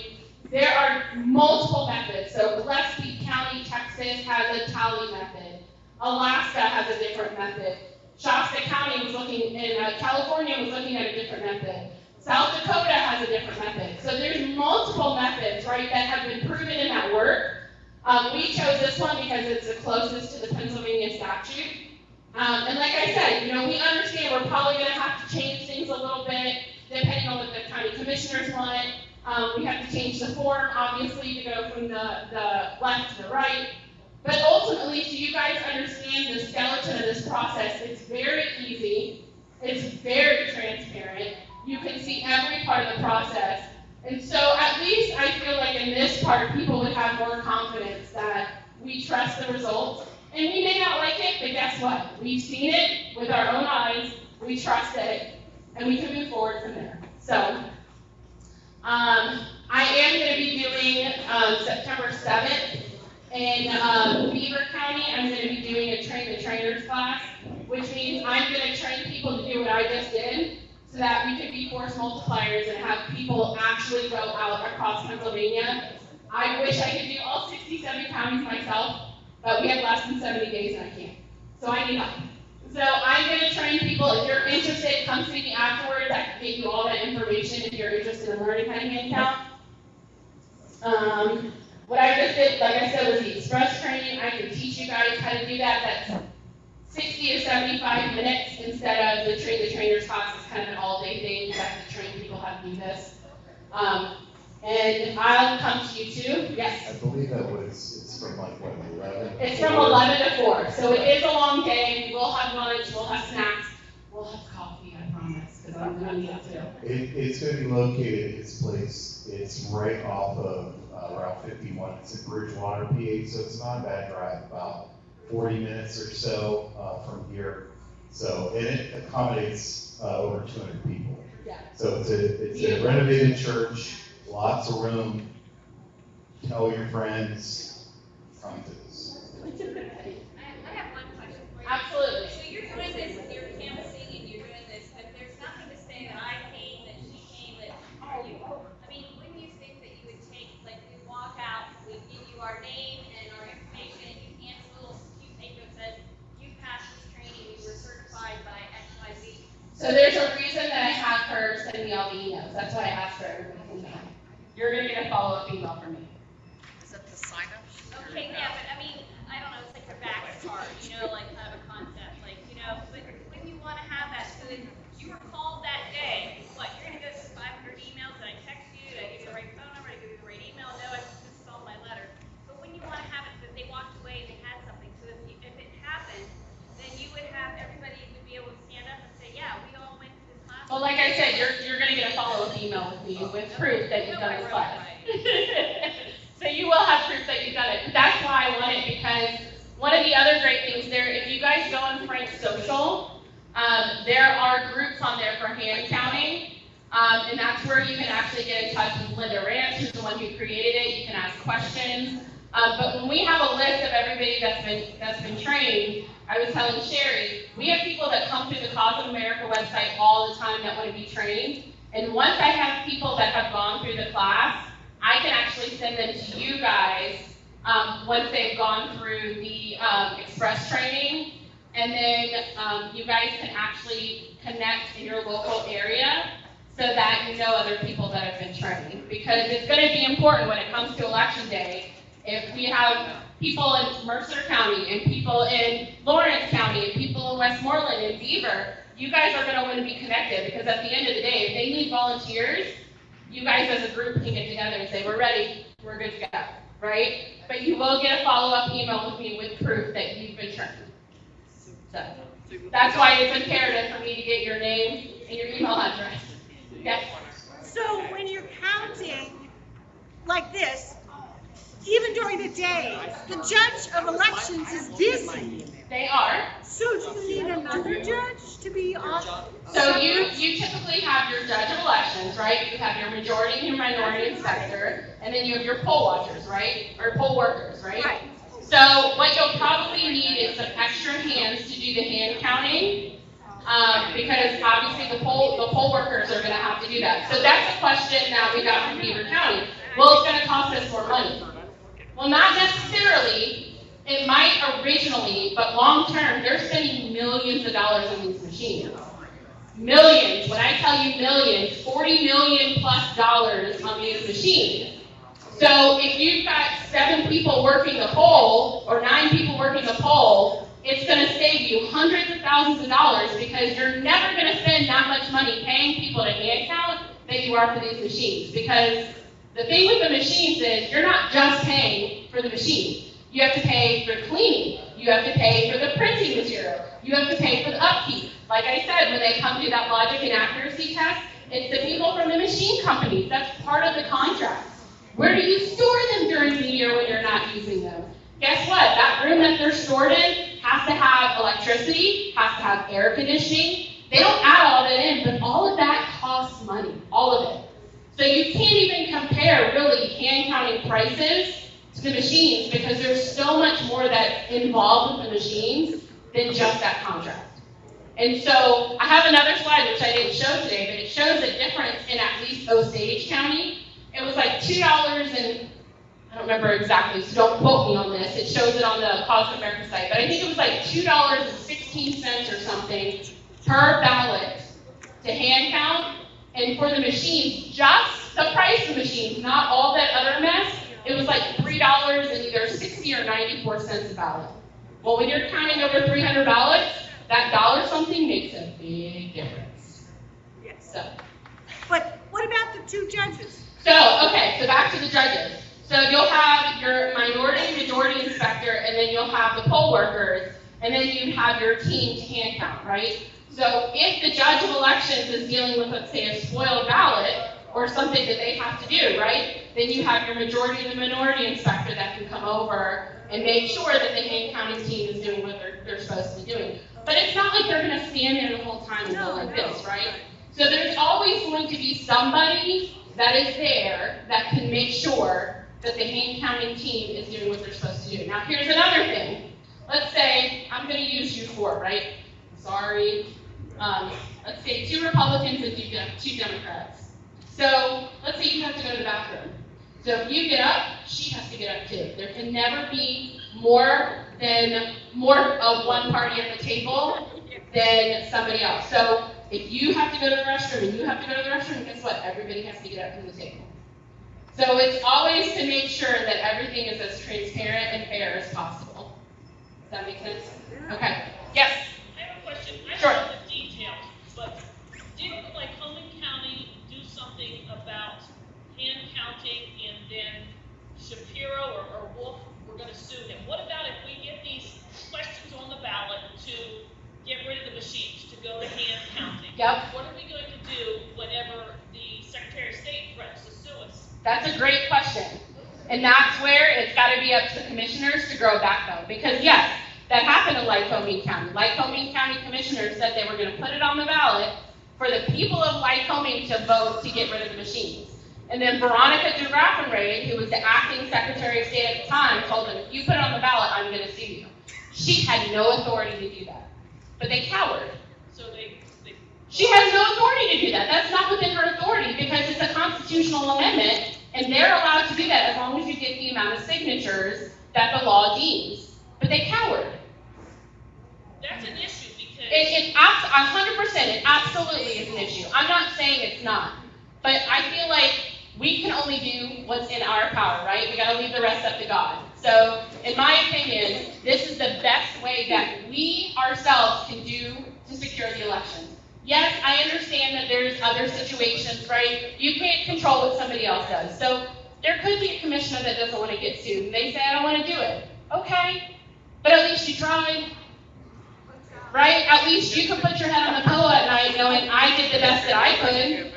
there are multiple methods. So Gillespie County, Texas has a tally method. Alaska has a different method. Shasta County was looking, in California was looking at a different method. South Dakota has a different method. So there's multiple methods, right, that have been proven and that work. We chose this one because it's the closest to the Pennsylvania statute. And like I said, we understand we're probably going to have to change things a little bit depending on what the county commissioners want. We have to change the form, obviously, to go from the left to the right. But ultimately, so you guys understand the skeleton of this process, it's very easy. It's very transparent. You can see every part of the process. And so at least I feel like in this part, people would have more confidence that we trust the results. And we may not like it, but guess what? We've seen it with our own eyes. We trust it, and we can move forward from there. So I am going to be doing September 7th in Beaver County. I'm going to be doing a train the trainers class, which means I'm going to train people to do what I just did so that we can be force multipliers and have people actually go out across Pennsylvania. I wish I could do all 67 counties myself, but we have less than 70 days and I can't. So I need help. So I'm going to train people. If you're interested, come see me afterwards. I can get you all that information if you're interested in learning how to hand count. What I just did, like I said, was the express training. I can teach you guys how to do that. That's 60 to 75 minutes instead of the train the trainers class. It's kind of an all-day thing. You have to train people how to do this. And I'll come to you too. Yes? I believe it's from like, what, 11? It's from 11 to 4. So it is a long day. We'll have lunch, we'll have snacks, we'll have coffee, I promise, because I'm going to need it too. It's going to be located at this place. It's right off of Route 51. It's in Bridgewater, PA, so it's not a bad drive, about 40 minutes or so from here. So, and it accommodates over 200 people. Yeah. So it's a renovated church, lots of room. Tell your friends, come to this. I have one question for you. Absolutely. So you're doing this, you're canvassing and you're doing this, but there's nothing to say that I came, that she came, that are you. I mean, wouldn't you think that you would take, like, we walk out, we give you our name and our information, you hand us a little cute paper that says, you passed this training, you were certified by XYZ. So there's a reason that I have her send me all the emails. That's why I asked her. You're going to get a follow-up email from me. Is that the sign up? Okay, yeah, but I mean, I don't know, it's like your back card, like kind of a concept, like, but when you want to have that, so that you were called that day, what, you're going to go through 500 emails, did I text you, did I give you the right phone number, did I give you the right email, no, this is all my letter. But when you want to have it, that they walked away and they had something, so if it happened, then you would have, everybody would be able to stand up and say, yeah, we all went to this class. Well, like I said, you're going to get a follow-up email with me with proof that you've done this class. So you will have proof that you've done it. But that's why I want it, because one of the other great things there, if you guys go on Frank's social, there are groups on there for hand counting, and that's where you can actually get in touch with Linda Ranch, who's the one who created it. You can ask questions. But when we have a list of everybody that's been trained, I was telling Sherry, we have people that come through the Cause of America website all the time that want to be trained. And once I have people that have gone through the class, I can actually send them to you guys once they've gone through the express training. And then you guys can actually connect in your local area so that you know other people that have been trained. Because it's going to be important when it comes to election day. If we have people in Mercer County and people in Lawrence County and people in Westmoreland and Beaver, you guys are going to want to be connected, because at the end of the day, if they need volunteers, you guys as a group can get together and say, we're ready, we're good to go, right? But you will get a follow-up email with me with proof that you've been trained. So that's why it's imperative for me to get your name and your email address. Yes? So when you're counting like this, even during the day, the judge of elections is busy. They are. So do you need a another judge to be on? So you typically have your judge of elections, right? You have your majority and your minority inspector, and then you have your poll watchers, right? Or poll workers, right? Right. So what you'll probably need is some extra hands to do the hand counting, because obviously the poll workers are gonna have to do that. So that's a question that we got from Beaver County. Well, it's gonna cost us more money. Well, not necessarily. It might originally, but long term, they're spending millions of dollars on these machines. Millions. When I tell you millions, $40 million plus dollars on these machines. So if you've got 7 people working the poll or 9 people working the poll, it's going to save you hundreds of thousands of dollars because you're never going to spend that much money paying people to hand count than you are for these machines. Because the thing with the machines is you're not just paying for the machine. You have to pay for cleaning. You have to pay for the printing material. You have to pay for the upkeep. Like I said, when they come do that logic and accuracy test, it's the people from the machine companies. That's part of the contract. Where do you store them during the year when you're not using them? Guess what? That room that they're stored in has to have electricity, has to have air conditioning. They don't add all that in, but all of that costs money. All of it. So you can't even compare really hand counting prices to the machines because there's so much more that's involved with the machines than just that contract. And so I have another slide which I didn't show today, but it shows a difference in at least Osage County. It was like $2 and I don't remember exactly, so don't quote me on this. It shows it on the Cause of America site, but I think it was like $2.16 or something per ballot to hand count. And for the machines, just the price of the machines, not all that other mess, it was like $3 and either 60 or 94 cents a ballot. Well, when you're counting over 300 ballots, that dollar something makes a big difference. Yes. So. But what about the 2 judges? So back to the judges. So you'll have your minority majority inspector, and then you'll have the poll workers, and then you have your team to hand count, right? So if the judge of elections is dealing with, let's say, a spoiled ballot, or something that they have to do, right? Then you have your majority and the minority inspector that can come over and make sure that the hand counting team is doing what they're supposed to be doing. But it's not like they're gonna stand there the whole time and go like this, right? So there's always going to be somebody that is there that can make sure that the hand counting team is doing what they're supposed to do. Now here's another thing. Let's say, I'm gonna use you 4, right? Sorry. Let's say 2 Republicans and 2 Democrats. So let's say you have to go to the bathroom. So if you get up, she has to get up too. There can never be more of one party at the table than somebody else. So if you have to go to the restroom and you have to go to the restroom, guess what? Everybody has to get up from the table. So it's always to make sure that everything is as transparent and fair as possible. Does that make sense? Okay. Yes? I have a question. I Sure. don't know the details, but didn't Lycoming County do something about hand counting and then Shapiro or Wolf were gonna sue them? What about if we get these questions on the ballot to get rid of the machines, to go to hand counting? Yep. What are we going to do whenever the Secretary of State threatens to sue us? That's a great question. And that's where it's got to be up to the commissioners to grow a backbone. Because yes, that happened in Lycoming County. Lycoming County commissioners said they were going to put it on the ballot for the people of Lycoming to vote to get rid of the machines. And then Veronica DeGraffenreid, who was the acting Secretary of State at the time, told them, if you put it on the ballot, I'm going to sue you. She had no authority to do that. But they cowered. So She has no authority to do that. That's not within her authority because it's a constitutional amendment, and they're allowed to do that as long as you get the amount of signatures that the law deems. But they cowered. that's an issue because It's 100%. It absolutely is an issue. I'm not saying it's not, but I feel like we can only do what's in our power, right? We got to leave the rest up to God. So, in my opinion, this is the best way that we ourselves can do to secure the election. Yes, I understand that there's other situations, right? You can't control what somebody else does. So there could be a commissioner that doesn't want to get sued, and they say, I don't want to do it. Okay, but at least you tried, right? At least you can put your head on the pillow at night knowing I did the best that I could.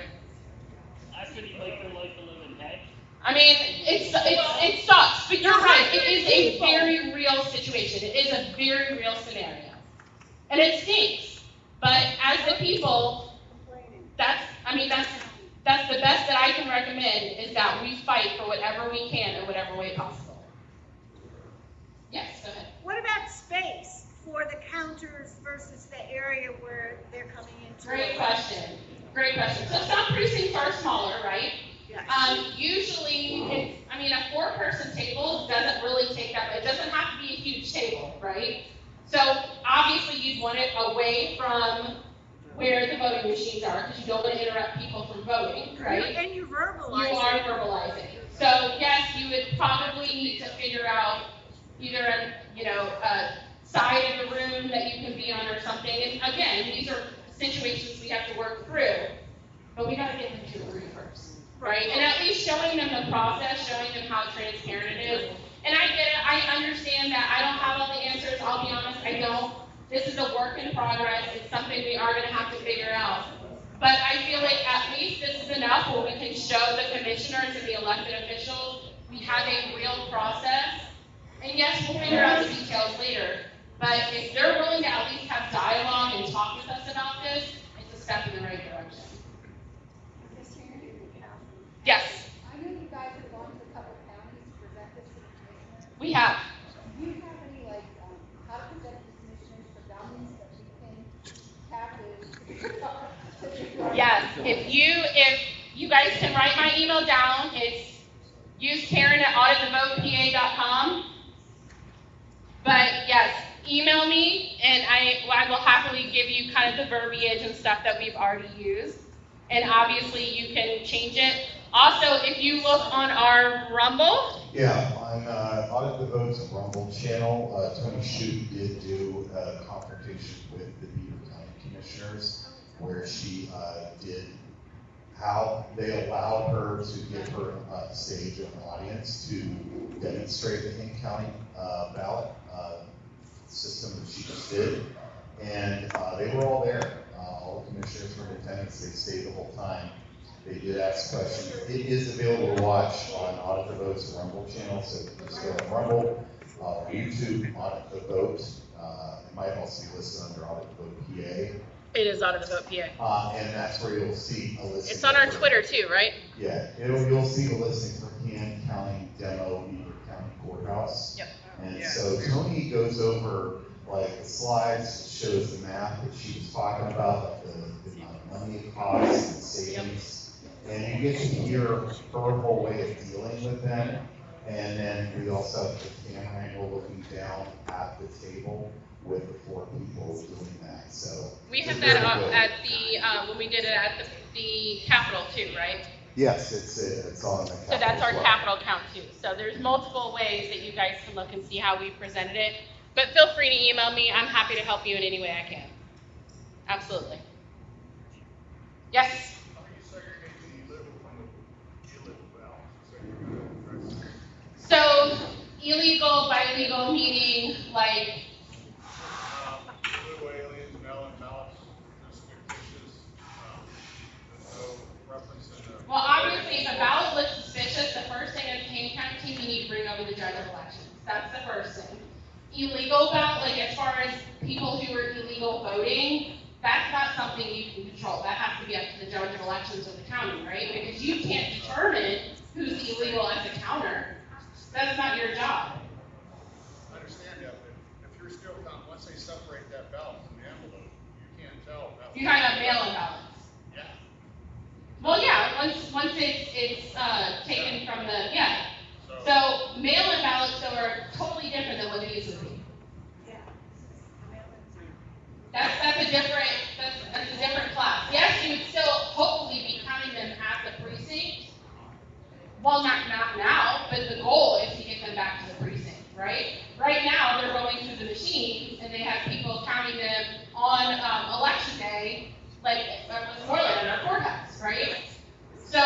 I couldn't make the life to live in heck. I mean, it sucks, but you're right. It is a very real situation. It is a very real scenario. And it stinks. people, that's the best that I can recommend, is that we fight for whatever we can in whatever way possible. Yes, go ahead. What about space for the counters versus the area where they're coming into? Great question. Great question. So some precincts are smaller, right? Yes. Usually, a 4-person table doesn't really take up, it doesn't have to be a huge table, right? So obviously you'd want it away from where the voting machines are, because you don't want to interrupt people from voting, right? And you verbalize You are verbalizing. So yes, you would probably need to figure out either a side of the room that you can be on or something. And again, these are situations we have to work through, but we got to get them to agree first, right? And at least showing them the process, showing them how transparent it is. And I get it, I understand that I don't have all the answers, I'll be honest, I don't. This is a work in progress, it's something we are gonna have to figure out. But I feel like at least this is enough where we can show the commissioners and the elected officials we have a real process. And yes, we'll figure out the details later, but if they're willing to at least have dialogue and talk with us about this, it's a step in the right direction. Yes? I know you guys have gone to a couple of counties to present this to the commissioners. We have. Do you have any, how to present to the commissioners for dummies that we can tap in? Yes, if you guys can write my email down, it's use Karen@auditthevotepa.com. But yes, email me and I will happily give you kind of the verbiage and stuff that we've already used. And obviously you can change it. Also, if you look on our Rumble. Yeah, on Audit the Votes Rumble channel, Tony Shute did do a confrontation with the Beaver County Commissioners, where she did how they allowed her to give her stage of an audience to demonstrate the King County ballot system that she just did. And they were all there. All the commissioners were in attendance. They stayed the whole time. They did ask questions. It is available to watch on Audit the Vote's Rumble channel. So just go on Rumble, YouTube, Audit the Vote. It might also be listed under Audit the Vote PA. It is Audit the Vote PA. And that's where you'll see a listing. It's on our Twitter too, right? Yeah, you'll see the listing for Can County Demo, Beaver County Courthouse. Yep. And so Tony goes over like the slides, shows the map that she was talking about, like the amount of money it costs and savings. And you get to hear her whole way of dealing with them. And then we also have the camera angle looking down at the table with the 4 people doing that. So we have that at the when we did it at the Capitol too, right? Yes, it's on the Capitol. So that's our Capitol count too. So there's multiple ways that you guys can look and see how we presented it. But feel free to email me. I'm happy to help you in any way I can. Absolutely. Yes? How do you segregate the illegal from the illegal ballots? So illegal by illegal meaning like illegal aliens, mail-in ballots, just fictitious, there's no reference in there. well, obviously, if a ballot looks suspicious, the first thing as a Kane County team, you need to bring over the judge of elections. That's the first thing. Illegal ballot, like as far as people who are illegal voting, that's not something you can control. That has to be up to the judge of elections of the county, right? Because you can't determine who's illegal as a counter. That's not your job. I understand that, but if you're still counting, once they separate that ballot from the envelope, you can't tell. You're talking about mail-in ballots. Yeah. Well, yeah, once it's taken from the, yeah. So mail-in ballots though are totally different than what these would be. That's a different class. Yes, you would still hopefully be counting them at the precinct. Well, not now, but the goal is to get them back to the precinct, right? Right now, they're going through the machines and they have people counting them on election day, like Westmoreland at our courthouse, right? So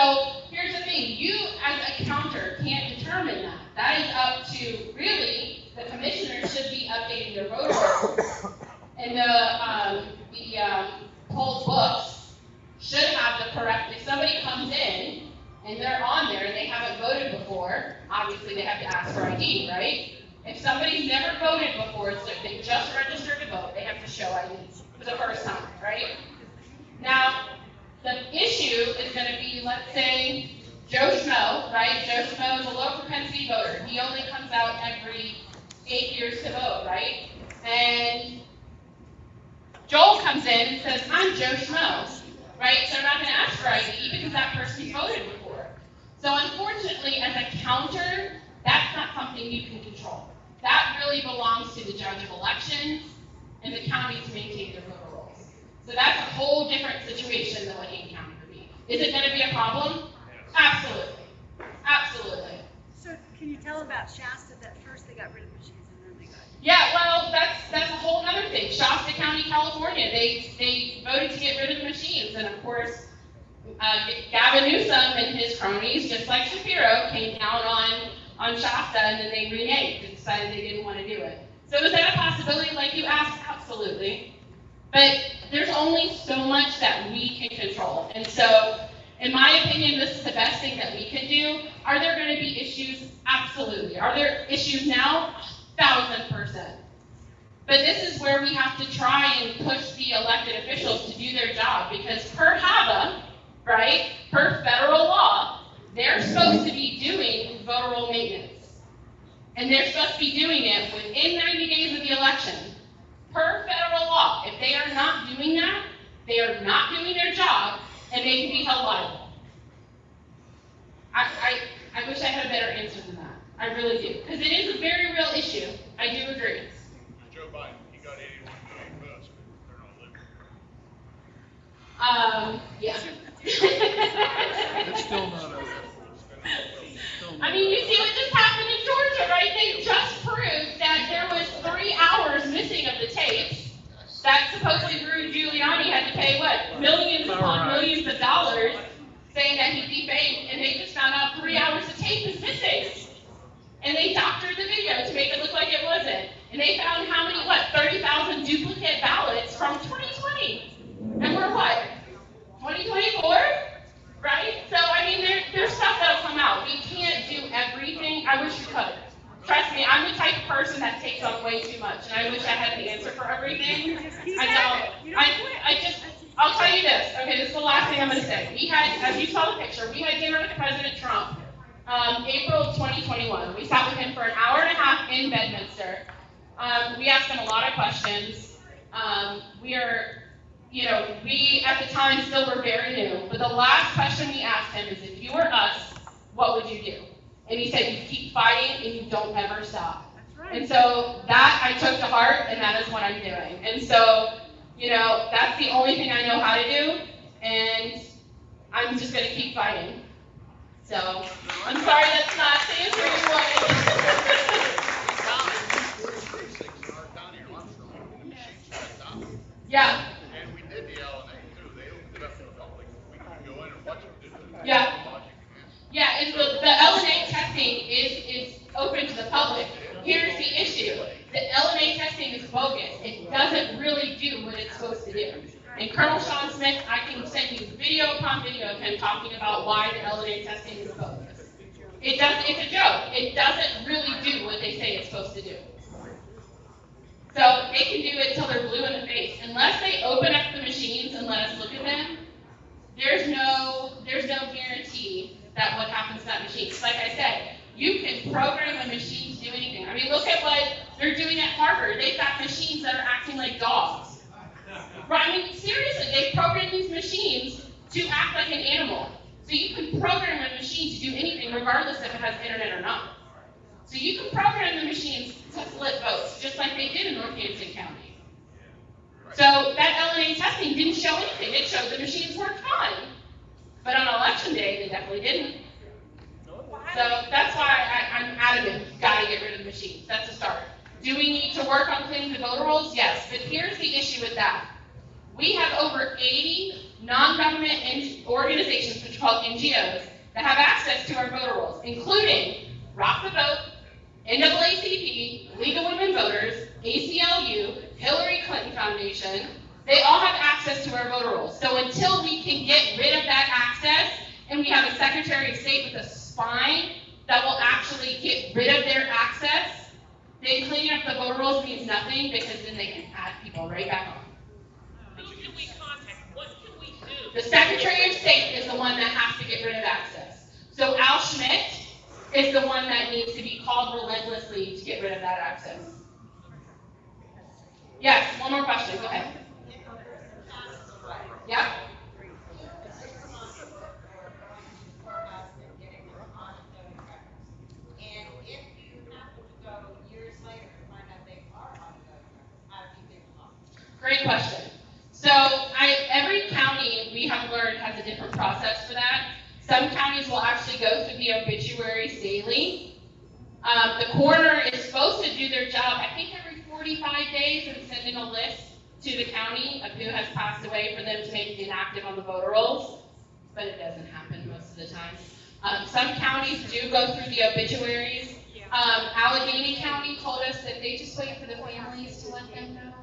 here's the thing, you as a counter can't determine that. That is up to, really, the commissioners should be updating their voter rolls. And the poll books should have the correct, if somebody comes in and they're on there and they haven't voted before, obviously they have to ask for ID, right? If somebody's never voted before, so if they just registered to vote, they have to show ID for the first time, right? let's say Joe Schmo, right? Joe Schmo is a low propensity voter. He only comes out every 8 years to vote, right? And Joel comes in and says, I'm Joe Schmo, right? So they're not going to ask for ID because that person's voted before. So unfortunately, as a counter, that's not something you can control. That really belongs to the judge of elections and the county to maintain their voter rolls. So that's a whole different situation than what Kane County would be. Is it going to be a problem? Absolutely. Absolutely. So can you tell about Shasta that first they got rid of machines and then they got? Yeah, well, that's a whole other thing. Shasta County, California, they voted to get rid of the machines, and of course, Gavin Newsom and his cronies, just like Shapiro, came down on Shasta, and then they reneged and decided they didn't want to do it. So is that a possibility, like you asked? Absolutely. But there's only so much that we can control, and so, in my opinion, this is the best thing that we can do. Are there going to be issues? Absolutely. Are there issues now? 1,000%. But this is where we have to try and push the elected officials to do their job, because per HAVA, right, per federal law, they're supposed to be doing voter roll maintenance. And they're supposed to be doing it within 90 days of the election. Per federal law, if they are not doing that, they are not doing their job, and they can be held liable. I wish I had a better answer than that. I really do. Because it is a very real issue. I do agree. Joe Biden, he got 81 million votes, but they're not living. Yeah. It's still not over. I mean, you see what just happened in Georgia, right? They just proved that there was 3 hours missing of the tapes that supposedly Rudy Giuliani had to pay, what, millions upon millions of dollars, saying that he defamed, and they just found out 3 hours of tape is missing. And they doctored the video to make it look like it wasn't. And they found how many, 30,000 duplicate ballots from 2020. And we're what, 2024? Right? So, I mean, there's stuff that'll come out. We can't do everything. I wish we could. Trust me, I'm the type of person that takes on way too much, and I wish I had the answer for everything. I don't. I'll tell you this. Okay, this is the last thing I'm going to say. We had, as you saw the picture, we had dinner with President Trump, April of 2021. We sat with him for an hour and a half in Bedminster. We asked him a lot of questions. We at the time still were very new, but the last question we asked him is, if you were us, what would you do? And he said, you keep fighting and you don't ever stop. That's right. And so that I took to heart, and that is what I'm doing. And so, that's the only thing I know how to do, and I'm just going to keep fighting. So, I'm sorry that's not the answer you wanted. Yeah. And we did the LNA too. They opened it up to the public. We can go in and watch them do it. Yeah. Yeah, and the LNA testing is open to the public. Here's the issue. The LNA testing is bogus. It doesn't really do what it's supposed to do. And Colonel Sean Smith, I can send you video upon video of him talking about why the LNA testing is bogus. It's a joke. It doesn't really do what they say it's supposed to do. So they can do it until they're blue in the face. Unless they open up the machines and let us look at them, there's no guarantee that what happens to that machine. Like I said, you can program a machine to do anything. I mean, look at what they're doing at Harvard. They've got machines that are acting like dogs. Right? I mean, seriously, they've programmed these machines to act like an animal. So you can program a machine to do anything, regardless if it has internet or not. So you can program the machines to flip votes, just like they did in Northampton County. So that LNA testing didn't show anything. It showed the machines worked fine. But on election day, they definitely didn't. So that's why I'm adamant, gotta get rid of the machines. That's a start. Do we need to work on cleaning the voter rolls? Yes, but here's the issue with that. We have over 80 non-government organizations, which are called NGOs, that have access to our voter rolls, including Rock the Vote, NAACP, League of Women Voters, ACLU, Hillary Clinton Foundation. They all have access to our voter rolls. So until we can get rid of that access, and we have a Secretary of State with a spine that will actually get rid of their access, then cleaning up the voter rolls means nothing, because then they can add people right back on. Who can we contact? What can we do? The Secretary of State is the one that has to get get rid of access. So Al Schmidt is the one that needs to be called relentlessly to get rid of that access. Yes, one more question, go ahead. Yep. And if you happen to go years later and find out they are ongoing records, how do you get them off? Great question. So every county, we have learned, has a different process for that. Some counties will actually go through the obituaries daily. The coroner is supposed to do their job, I think every 45 days, and send in a list to the county of who has passed away for them to make it inactive on the voter rolls, but it doesn't happen most of the time. Some counties do go through the obituaries. Allegheny County told us that they just wait for the families to let them know.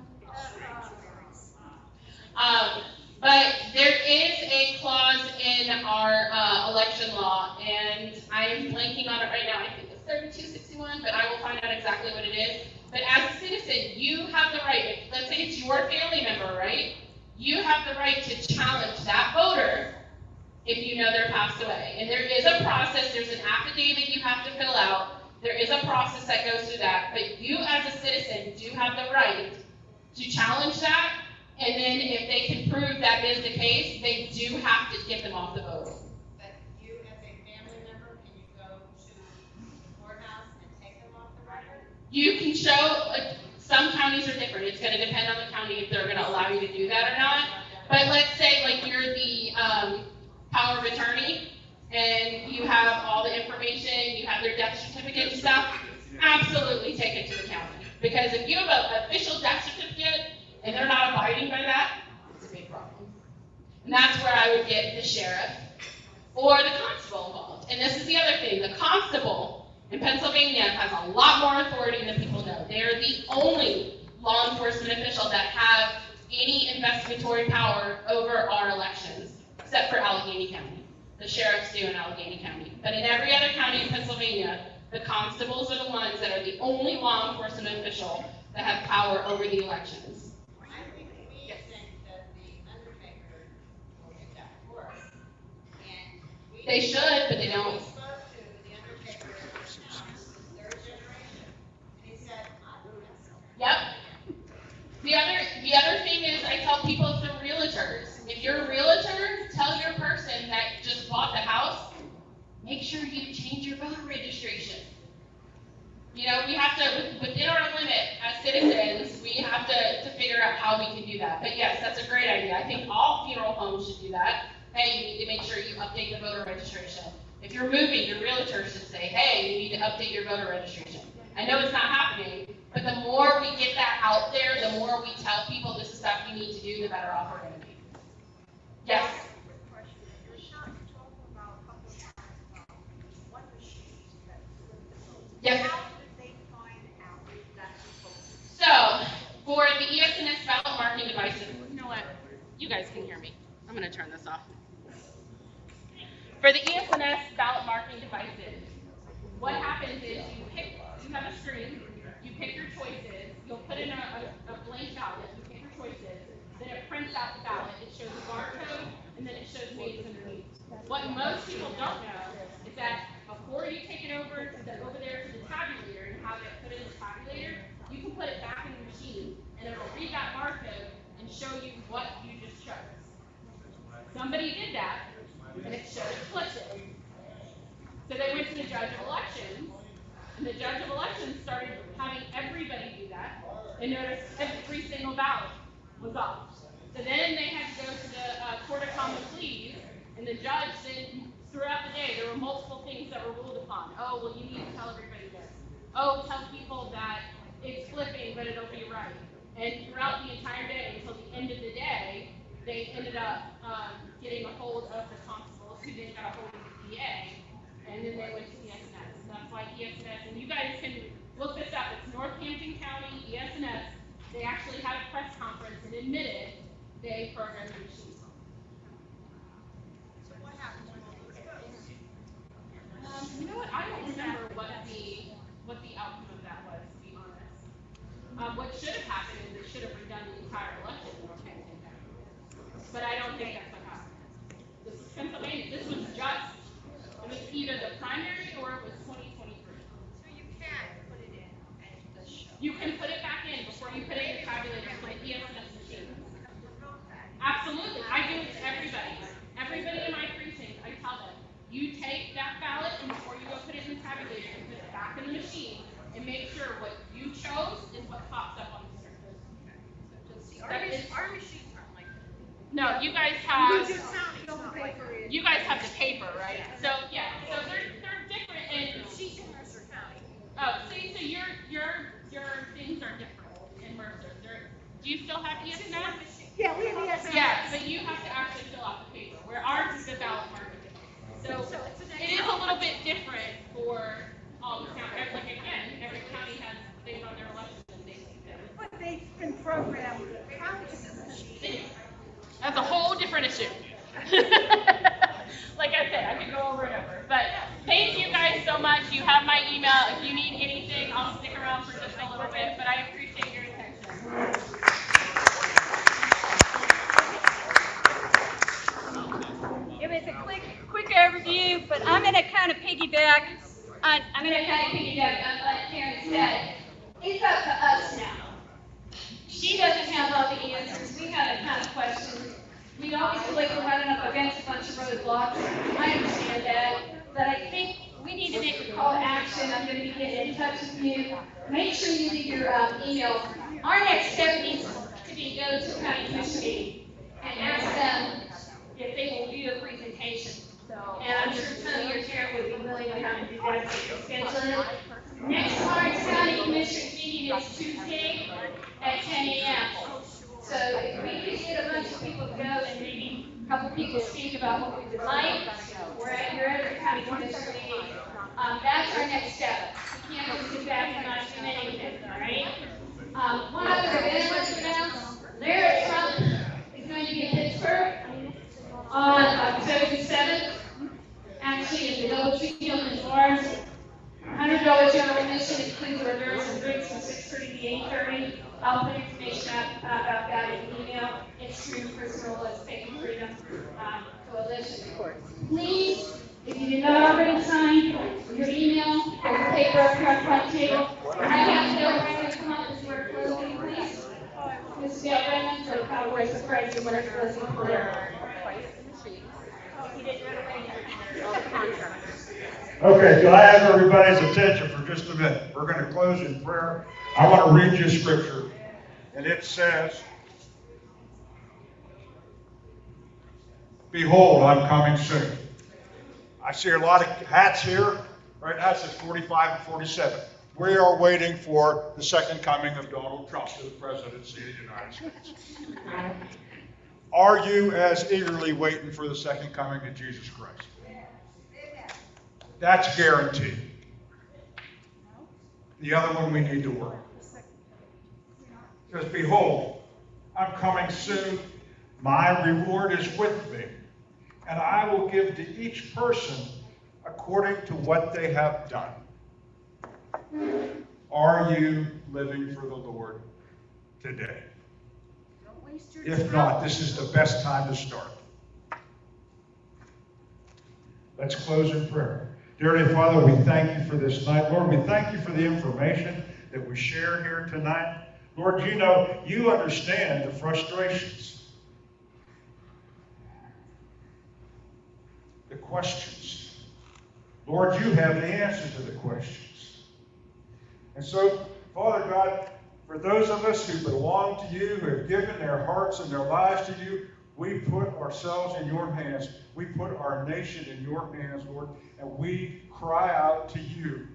But there is a clause in our election law, and I am blanking on it right now. I think it's 3261, but I will find out exactly what it is. But as a citizen, you have the right, let's say it's your family member, right? You have the right to challenge that voter if you know they're passed away. And there is a process, there's an affidavit you have to fill out. There is a process that goes through that. But you as a citizen do have the right to challenge that. And then if they can prove that is the case, they do have to get them off the vote roll. But you, as a family member, can you go to the courthouse and take them off the record? You can show, some counties are different. It's going to depend on the county if they're going to allow you to do that or not. But let's say like you're the power of attorney and you have all the information, you have their death certificate and stuff, absolutely take it to the county. Because if you have an official death certificate and they're not abiding by that, it's a big problem. And that's where I would get the sheriff or the constable involved. And this is the other thing, the constable in Pennsylvania has a lot more authority than people know. They are the only law enforcement official that have any investigatory power over our elections, except for Allegheny County. The sheriffs do in Allegheny County. But in every other county in Pennsylvania, the constables are the ones that are the only law enforcement official that have power over the elections. I think we think that the undertaker will get that for us. And we. They should, but they don't. We spoke to the undertaker, who's third generation, and he said, I don't know. Yep. The other thing is I tell people if they're realtors. If you're a realtor, tell your person that just bought the house, make sure you change your voter registration. You know, we have to, within our limit as citizens, we have to figure out how we can do that. But yes, that's a great idea. I think all funeral homes should do that. Hey, you need to make sure you update the voter registration. If you're moving, your realtor should say, hey, you need to update your voter registration. I know it's not happening, but the more we get that out there, the more we tell people this is stuff you need to do, the better off we're going to be. Yes? Yes. So, for the ESNS ballot marking devices, you know what? You guys can hear me. I'm going to turn this off. For the ESNS ballot marking devices, what happens is you have a screen, you pick your choices, you'll put in a blank ballot, you pick your choices, then it prints out the ballot, it shows the barcode, and then it shows names underneath. What most people don't know is that before you take it over there to the tabulator and have it put in the tabulator, you can put it back in the machine, and it'll read that barcode and show you what you just chose. Somebody did that, and it showed it flipped it. So they went to the judge of elections, and the judge of elections started having everybody do that, and noticed every single ballot was off. So then they had to go to the court of common pleas, and the judge said throughout the day there were multiple things that were ruled upon. Oh, well, you need to tell everybody this. Oh, tell people that it's flipping, but it'll be right. And throughout the entire day, until the end of the day, they ended up getting a hold of the constables, who then got a hold of the DA, and then they went to ESNS. That's why ESNS, and you guys can look this up, it's Northampton County, ESNS, they actually had a press conference and admitted they programmed the machines. So what happened to all those votes? You know what, I don't remember what the outcome of that was, to be honest. What should have happened is they should have redone the entire election in Northampton County. But I don't think that's what happened. This is Pennsylvania, this was just either the primary or it was 2023. So you can put it in and just show. You can put it back in before you put it in the tabulator for the ESS machine. Absolutely. I do it to everybody. Everybody in my precinct, I tell them, you take that ballot and before you go put it in the tabulator, put it back in the machine and make sure what you chose is what pops up on the screen. See, our machines aren't like that. No, you guys have. We do counting, it's not like we're in. You guys have the paper, right? So yeah, so they're different and She's in Mercer County. oh, see, so your things are different in Mercer. Do you still have ESNet? Yeah, we have ESNet. Yeah, but you have to actually fill out the paper. Where ours is the ballot marker. So it is a little bit different for all the counties. Like again, every county has they run their election and they. But they've been programmed counting. That's a whole different issue. Like I said, I could go over and over. But thank you guys so much. You have my email. If you need anything, I'll stick around for just a little bit. But I appreciate your attention. It was a quick overview, but I'm going to kind of piggyback on what Karen said. It's up to us now. She doesn't have all the answers. We have a ton of questions. We always feel like we're running up against a bunch of roadblocks. I understand that, but I think we need to make a call to action. I'm going to be getting in touch with you. Make sure you leave your email. Our next step needs to be go to county commission meeting and ask them if they will do a presentation. And I'm sure Tony or Karen would be willing to come and do that. Schedule it. Next Orange County Commissioners meeting is Tuesday at 10 a.m. So if we could get a bunch of people to go and maybe a couple people speak about what we would like, we're at your other county commissioner meeting. That's our next step. We can't just sit back and not do anything, all right? One other event I want to announce, Larry Trump is going to be in Pittsburgh on October 7th. Actually, at the Doubletree Gilman's Arms. $100 general admission includes hors d'oeuvres and drinks from 6:30 to 8:30. I'll put information out about that in an email. It's through Personal Faith Freedom Coalition. Please, if you did not already sign your email or your paper up here on front table, I have to know when to come up as we're closing, please. Mrs. Gail Redmond, or Cowboys for Christ, and we're closing prayer. Okay, so I have everybody's attention for just a minute. We're going to close in prayer. I want to read you scripture. And it says, "Behold, I'm coming soon." I see a lot of hats here. Right now it says 45 and 47. We are waiting for the second coming of Donald Trump to the presidency of the United States. Are you as eagerly waiting for the second coming of Jesus Christ? That's guaranteed. The other one we need to work. It says, "Behold, I'm coming soon. My reward is with me, and I will give to each person according to what they have done." Are you living for the Lord today? If not, this is the best time to start. Let's close in prayer. Dear Heavenly Father, we thank you for this night. Lord, we thank you for the information that we share here tonight. Lord, you know, you understand the frustrations, the questions. Lord, you have the answer to the questions. And so, Father God, for those of us who belong to you, who have given their hearts and their lives to you, we put ourselves in your hands. We put our nation in your hands, Lord, and we cry out to you,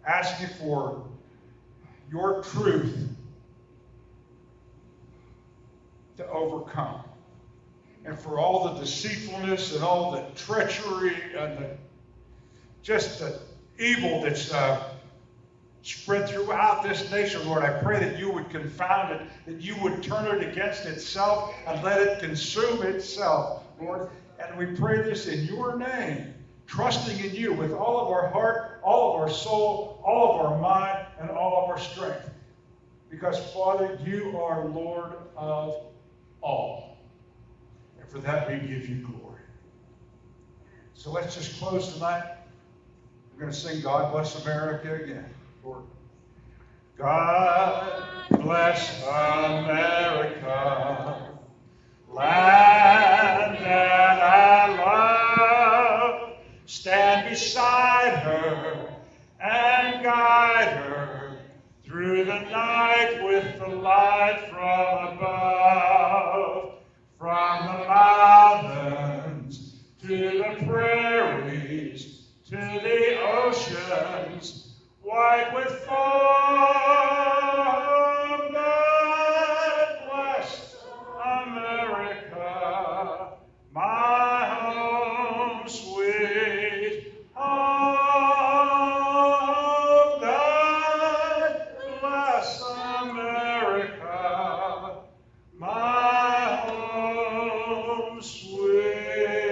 asking for your truth to overcome. And for all the deceitfulness and all the treachery and just the evil that's spread throughout this nation, Lord, I pray that you would confound it, that you would turn it against itself and let it consume itself, Lord. And we pray this in your name, trusting in you with all of our heart, all of our soul, all of our mind, and all of our strength. Because, Father, you are Lord of all. And for that, we give you glory. So let's just close tonight. We're going to sing God Bless America again. Lord. God bless America, land that I love. Stand beside her and guide her through the night with the light from above. From the mountains to the prairies, to the oceans, white with foam. God bless America, my home, sweet home. God bless America, my home, sweet